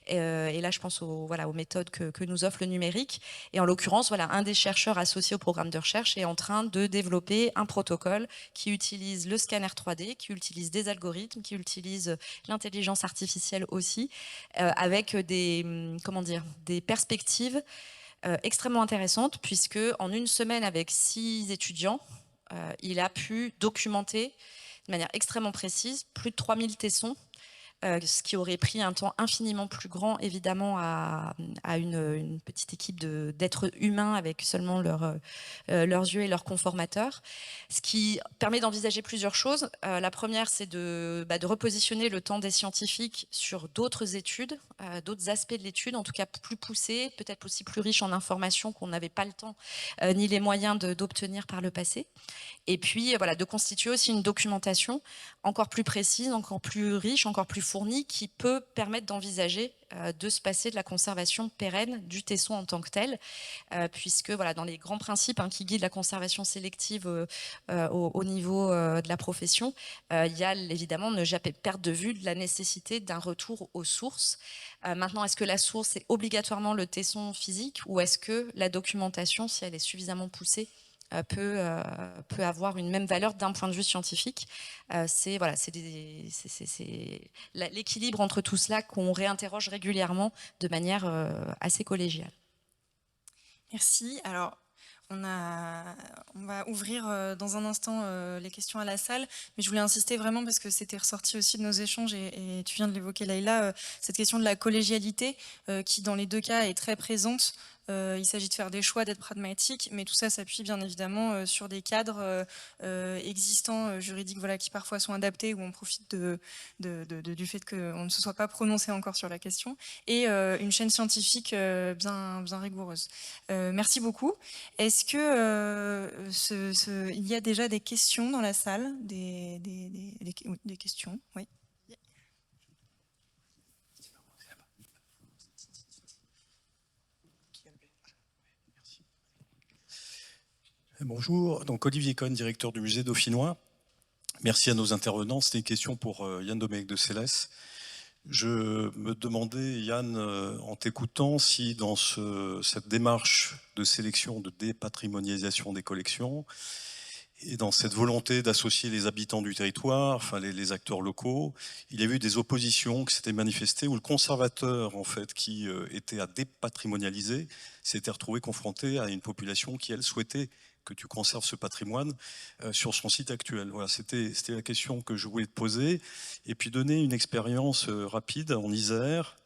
Et là, je pense aux méthodes que nous offre le numérique. Et en l'occurrence, un des chercheurs associés au programme de recherche est en train de développer un protocole qui utilise le scanner 3D, qui utilise des algorithmes, qui utilise l'intelligence artificielle aussi, avec des perspectives extrêmement intéressante, puisque en une semaine avec 6 étudiants, il a pu documenter de manière extrêmement précise plus de 3000 tessons, ce qui aurait pris un temps infiniment plus grand, évidemment, à une petite équipe d'êtres humains avec seulement leurs yeux et leurs conformateurs. Ce qui permet d'envisager plusieurs choses. La première, c'est de repositionner le temps des scientifiques sur d'autres études, d'autres aspects de l'étude, en tout cas plus poussés, peut-être aussi plus riches en informations qu'on n'avait pas le temps ni les moyens d'obtenir par le passé. Et puis, de constituer aussi une documentation encore plus précise, encore plus riche, encore plus fournie, qui peut permettre d'envisager de se passer de la conservation pérenne du tesson en tant que tel, puisque dans les grands principes qui guident la conservation sélective au niveau de la profession, il y a évidemment ne jamais perdre de vue la nécessité d'un retour aux sources. Maintenant, est-ce que la source est obligatoirement le tesson physique, ou est-ce que la documentation, si elle est suffisamment poussée, peut avoir une même valeur d'un point de vue scientifique. C'est voilà, l'équilibre entre tout cela qu'on réinterroge régulièrement de manière assez collégiale. Merci. Alors, on va ouvrir dans un instant les questions à la salle, mais je voulais insister vraiment parce que c'était ressorti aussi de nos échanges et tu viens de l'évoquer Laïla, cette question de la collégialité qui dans les deux cas est très présente. Il s'agit de faire des choix, d'être pragmatique, mais tout ça s'appuie bien évidemment sur des cadres existants juridiques voilà, qui parfois sont adaptés, où on profite du fait qu'on ne se soit pas prononcé encore sur la question, et une chaîne scientifique bien rigoureuse. Merci beaucoup. Est-ce que il y a déjà des questions dans la salle, des questions? Oui. Bonjour, donc Olivier Cohn, directeur du musée dauphinois. Merci à nos intervenants. C'était une question pour Yann Domecq de Célès. Je me demandais, Yann, en t'écoutant, si dans cette démarche de sélection, de dépatrimonialisation des collections, et dans cette volonté d'associer les habitants du territoire, enfin les acteurs locaux, il y a eu des oppositions qui s'étaient manifestées où le conservateur, en fait, qui était à dépatrimonialiser, s'était retrouvé confronté à une population qui, elle, souhaitait que tu conserves ce patrimoine sur son site actuel. Voilà, c'était la question que je voulais te poser. Et puis donner une expérience rapide en Isère,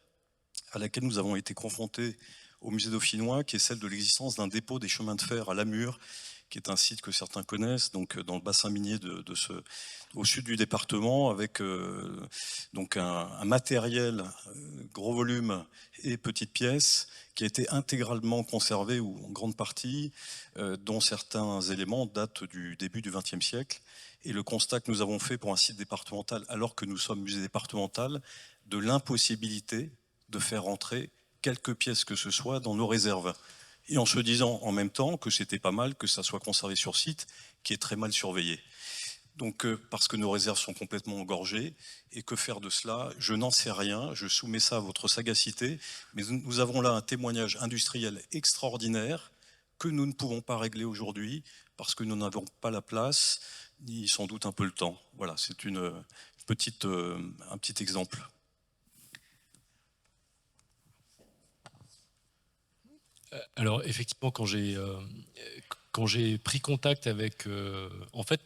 à laquelle nous avons été confrontés au musée dauphinois, qui est celle de l'existence d'un dépôt des chemins de fer à Lamure, qui est un site que certains connaissent, donc dans le bassin minier au sud du département, avec donc un matériel gros volume et petites pièces qui a été intégralement conservé, ou en grande partie, dont certains éléments datent du début du XXe siècle. Et le constat que nous avons fait pour un site départemental, alors que nous sommes musée départemental, de l'impossibilité de faire rentrer quelques pièces que ce soit dans nos réserves. Et en se disant en même temps que c'était pas mal que ça soit conservé sur site, qui est très mal surveillé. Donc parce que nos réserves sont complètement engorgées, et que faire de cela? Je n'en sais rien, je soumets ça à votre sagacité, mais nous avons là un témoignage industriel extraordinaire que nous ne pouvons pas régler aujourd'hui, parce que nous n'avons pas la place, ni sans doute un peu le temps. Voilà, c'est un petit exemple. Alors effectivement, quand j'ai pris contact avec... en fait,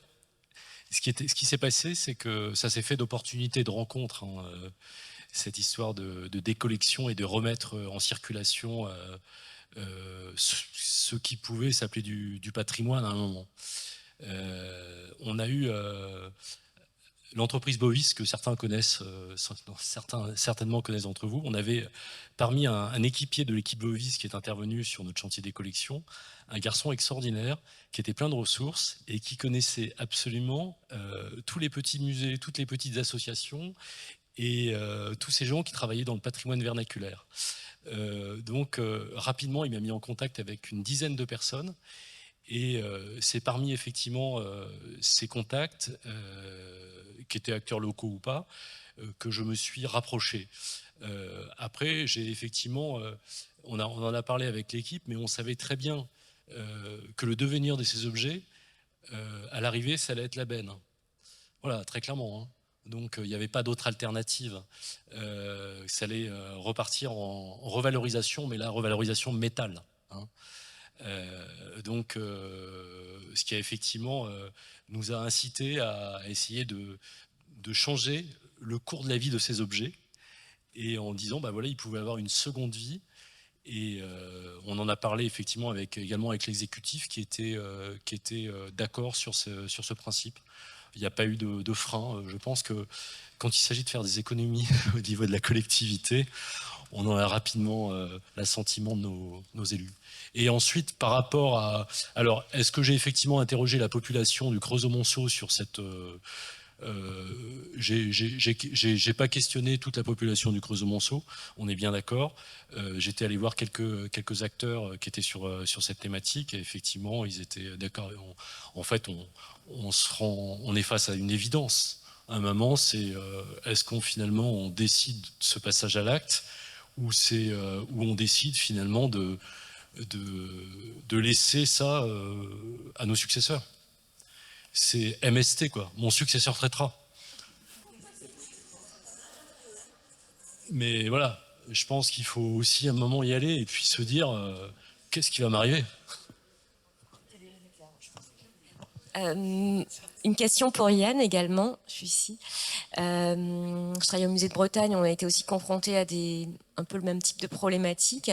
ce qui s'est passé, c'est que ça s'est fait d'opportunités de rencontres, hein, cette histoire de décollection et de remettre en circulation ce qui pouvait s'appeler du patrimoine à un moment. On a eu l'entreprise Bovis, que certains connaissent, certainement connaissent d'entre vous. On avait parmi un équipier de l'équipe Bovis qui est intervenu sur notre chantier des collections, un garçon extraordinaire qui était plein de ressources et qui connaissait absolument tous les petits musées, toutes les petites associations et tous ces gens qui travaillaient dans le patrimoine vernaculaire. Donc rapidement, il m'a mis en contact avec une dizaine de personnes. Et c'est parmi effectivement ces contacts, qui étaient acteurs locaux ou pas, que je me suis rapproché. Après, j'ai effectivement, on en a parlé avec l'équipe, mais on savait très bien que le devenir de ces objets, à l'arrivée, ça allait être la benne. Voilà, très clairement. Hein. Donc il n'y avait pas d'autre alternative. Ça allait repartir en revalorisation, mais la revalorisation métal. Hein. Donc ce qui a effectivement nous a incité à essayer de changer le cours de la vie de ces objets, et en disant bah voilà, ils pouvaient avoir une seconde vie. Et on en a parlé effectivement également avec l'exécutif qui était d'accord sur ce principe. Il n'y a pas eu de frein. Je pense que quand il s'agit de faire des économies au niveau de la collectivité, on en a rapidement l'assentiment de nos élus. Et ensuite, par rapport à... Alors, est-ce que j'ai effectivement interrogé la population du Creusot-Monceau sur cette... j'ai pas questionné toute la population du Creusot-Monceau, on est bien d'accord. J'étais allé voir quelques acteurs qui étaient sur cette thématique, et effectivement, ils étaient d'accord. En fait, on est face à une évidence. À un moment, c'est est-ce qu'on finalement décide ce passage à l'acte, ou on décide finalement de laisser ça à nos successeurs. C'est MST, quoi. Mon successeur traitera. Mais voilà, je pense qu'il faut aussi à un moment y aller et puis se dire qu'est-ce qui va m'arriver. Une question pour Yann également, je suis ici. Je travaille au musée de Bretagne, on a été aussi confrontés à un peu le même type de problématiques.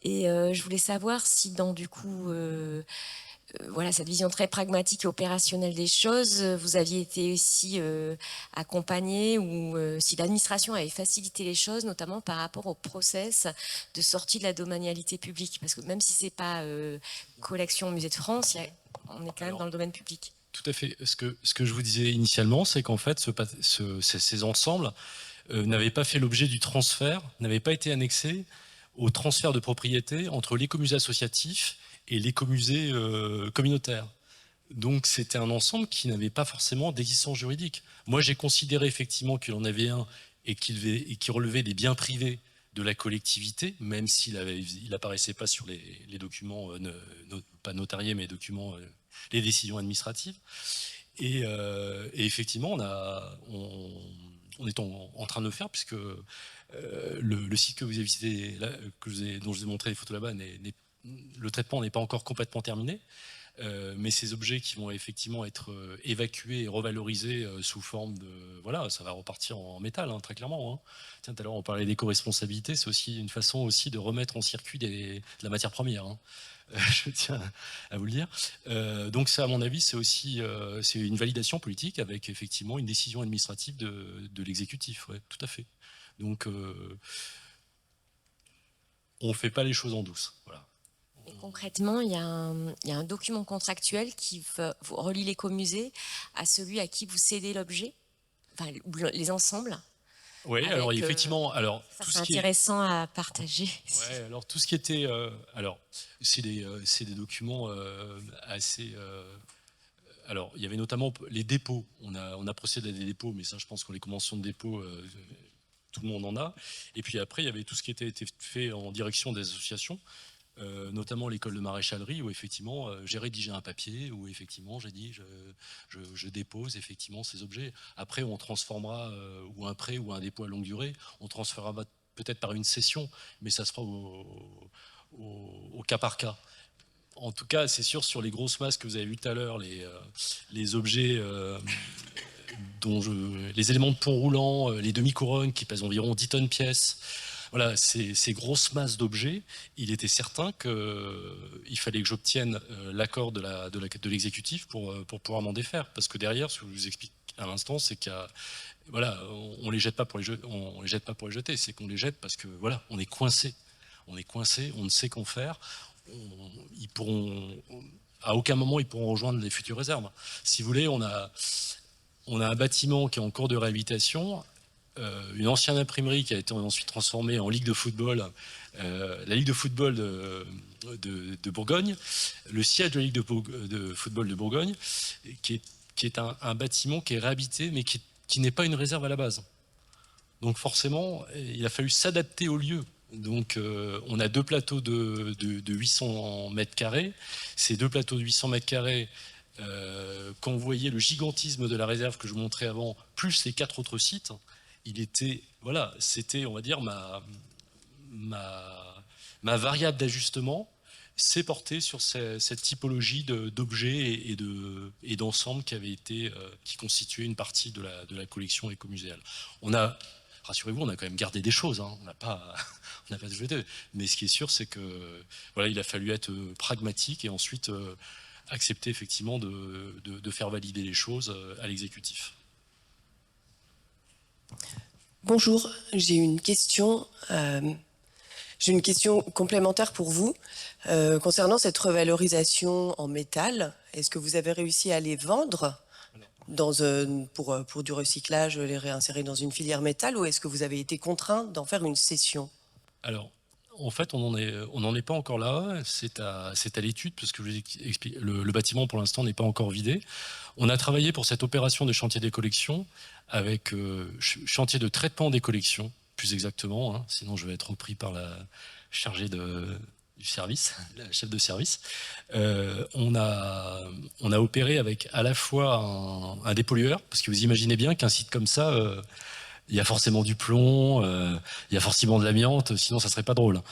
Et je voulais savoir si dans du coup, voilà, cette vision très pragmatique et opérationnelle des choses, vous aviez été aussi accompagné ou si l'administration avait facilité les choses, notamment par rapport au process de sortie de la domanialité publique. Parce que même si c'est pas collection au Musée de France, on est quand même dans le domaine public. Tout à fait. Ce que je vous disais initialement, c'est qu'en fait, ces ensembles n'avaient pas fait l'objet du transfert, n'avaient pas été annexés au transfert de propriété entre l'écomusée associatif et l'écomusée communautaire. Donc c'était un ensemble qui n'avait pas forcément d'existence juridique. Moi j'ai considéré effectivement qu'il en avait un et qu'il relevait des biens privés de la collectivité, même s'il n'apparaissait pas sur les documents, pas notariés, mais documents, les décisions administratives. Et effectivement, on est en train de le faire, puisque le site que vous avez visité, là, dont je vous ai montré les photos là-bas, le traitement n'est pas encore complètement terminé. Mais ces objets qui vont effectivement être évacués et revalorisés sous forme de... Voilà, ça va repartir en métal, hein, très clairement. Hein. Tiens, tout à l'heure, on parlait d'éco-responsabilité, c'est aussi une façon aussi de remettre en circuit de la matière première. Hein. Je tiens à vous le dire. Donc ça, à mon avis, c'est aussi c'est une validation politique avec effectivement une décision administrative de l'exécutif. Ouais, tout à fait. Donc, on ne fait pas les choses en douce. Voilà. Et concrètement, il y a un document contractuel qui vous relie l'écomusée à celui à qui vous cédez l'objet, enfin, les ensembles. Oui, alors effectivement, alors ça c'est intéressant à partager. Ouais, alors tout ce qui était, alors c'est des documents assez. Alors il y avait notamment les dépôts. On a procédé à des dépôts, mais ça, je pense que les conventions de dépôt, tout le monde en a. Et puis après, il y avait tout ce qui était fait en direction des associations. Notamment l'école de maréchalerie où effectivement j'ai rédigé un papier où effectivement j'ai dit je dépose effectivement ces objets. Après on transformera ou un prêt ou un dépôt à longue durée, on transférera peut-être par une cession, mais ça se fera au cas par cas. En tout cas, c'est sûr, sur les grosses masses que vous avez vues tout à l'heure, les objets les éléments de pont roulant, les demi-couronnes qui pèsent environ 10 tonnes pièce. Voilà, ces grosses masses d'objets, il était certain qu'il fallait que j'obtienne l'accord de l'exécutif pour pouvoir m'en défaire. Parce que derrière, ce que je vous explique à l'instant, c'est qu'il y a, voilà, on les jette pas pour les jeter, c'est qu'on les jette parce que voilà, on est coincé. On est coincé, on ne sait qu'en faire. À aucun moment ils pourront rejoindre les futures réserves. Si vous voulez, on a un bâtiment qui est en cours de réhabilitation. Une ancienne imprimerie qui a été ensuite transformée en ligue de football, la ligue de football de Bourgogne, le siège de la ligue de football de Bourgogne, qui est un bâtiment qui est réhabilité, mais qui n'est pas une réserve à la base. Donc forcément, il a fallu s'adapter au lieu. Donc on a deux plateaux de 800 mètres carrés. Ces deux plateaux de 800 mètres carrés, quand vous voyez le gigantisme de la réserve que je vous montrais avant, plus les 4 autres sites, c'était, on va dire, ma variable d'ajustement s'est portée sur cette typologie d'objets et d'ensembles qui constituaient une partie de la collection écomuséale. Rassurez-vous, on a quand même gardé des choses, hein. On n'a pas tout jeté. Mais ce qui est sûr, c'est que voilà, il a fallu être pragmatique et ensuite accepter effectivement de faire valider les choses à l'exécutif. Bonjour, j'ai une question complémentaire pour vous. Concernant cette revalorisation en métal, est-ce que vous avez réussi à les vendre pour du recyclage, les réinsérer dans une filière métal, ou est-ce que vous avez été contraint d'en faire une cession? Alors, en fait, on n'en est pas encore là. C'est à l'étude, parce que le bâtiment, pour l'instant, n'est pas encore vidé. On a travaillé pour cette opération de chantier des collections avec chantier de traitement des collections, plus exactement. Hein, sinon, je vais être repris par la chargée de du service, la chef de service, on a opéré avec à la fois un dépollueur, parce que vous imaginez bien qu'un site comme ça, il y a forcément du plomb, il y a forcément de l'amiante, sinon ça serait pas drôle.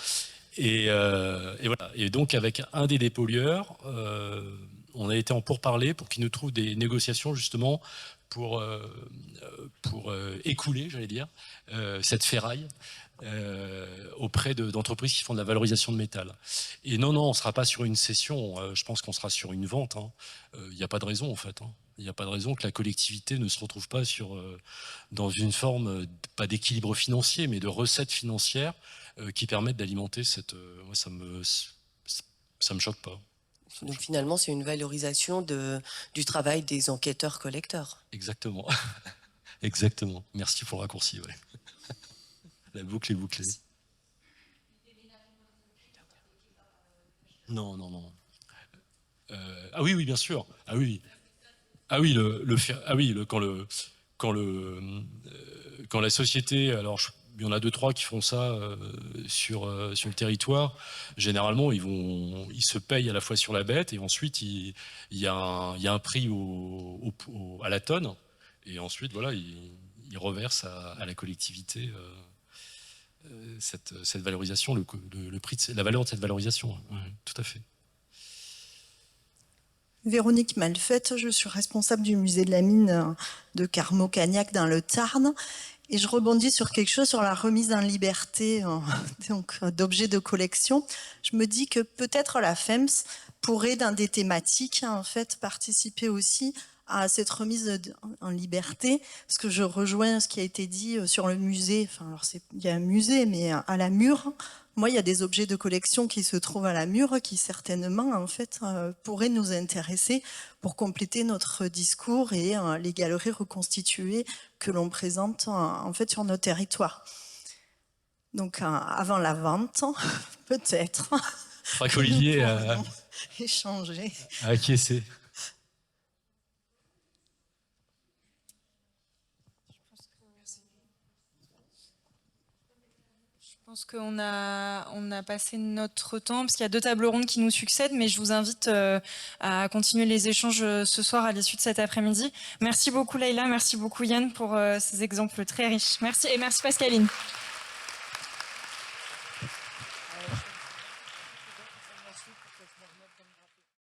Et voilà. Et donc avec un des dépollueurs, on a été en pourparlers pour qu'il nous trouve des négociations justement pour écouler, j'allais dire, cette ferraille auprès d'entreprises qui font de la valorisation de métal. Et non, on ne sera pas sur une cession, je pense qu'on sera sur une vente. Il n'y a pas de raison en fait. Il n'y a pas de raison que la collectivité ne se retrouve pas dans une forme, pas d'équilibre financier, mais de recettes financières qui permettent d'alimenter cette... moi, ça me choque pas. Donc finalement, c'est une valorisation du travail des enquêteurs-collecteurs. Exactement. Exactement. Merci pour le raccourci. Ouais. La boucle est bouclée. Non. Ah oui, bien sûr. Ah oui, quand la société, alors il y en a 2-3 qui font ça sur le territoire. Généralement, ils se payent à la fois sur la bête et ensuite il y a un prix à la tonne et ensuite voilà, ils reversent à la collectivité cette valorisation, le prix la valeur de cette valorisation. Ouais, tout à fait. Véronique Malfette, je suis responsable du musée de la mine de Carmaux-Cagnac dans le Tarn. Et je rebondis sur quelque chose, sur la remise en liberté d'objets de collection. Je me dis que peut-être la FEMS pourrait, dans des thématiques, en fait, participer aussi à cette remise en liberté, parce que je rejoins ce qui a été dit sur le musée. Enfin, alors il y a un musée, mais à la Mure, moi, il y a des objets de collection qui se trouvent à la Mure, qui certainement, en fait, pourraient nous intéresser pour compléter notre discours et les galeries reconstituées que l'on présente en fait sur notre territoire. Donc, avant la vente, peut-être. Je crois qu'Olivier a échangé. Acquiescé. Je pense qu'on a passé notre temps, parce qu'il y a 2 tables rondes qui nous succèdent, mais je vous invite à continuer les échanges ce soir à l'issue de cet après-midi. Merci beaucoup Leïla, merci beaucoup Yann pour ces exemples très riches. Merci et merci Pascaline.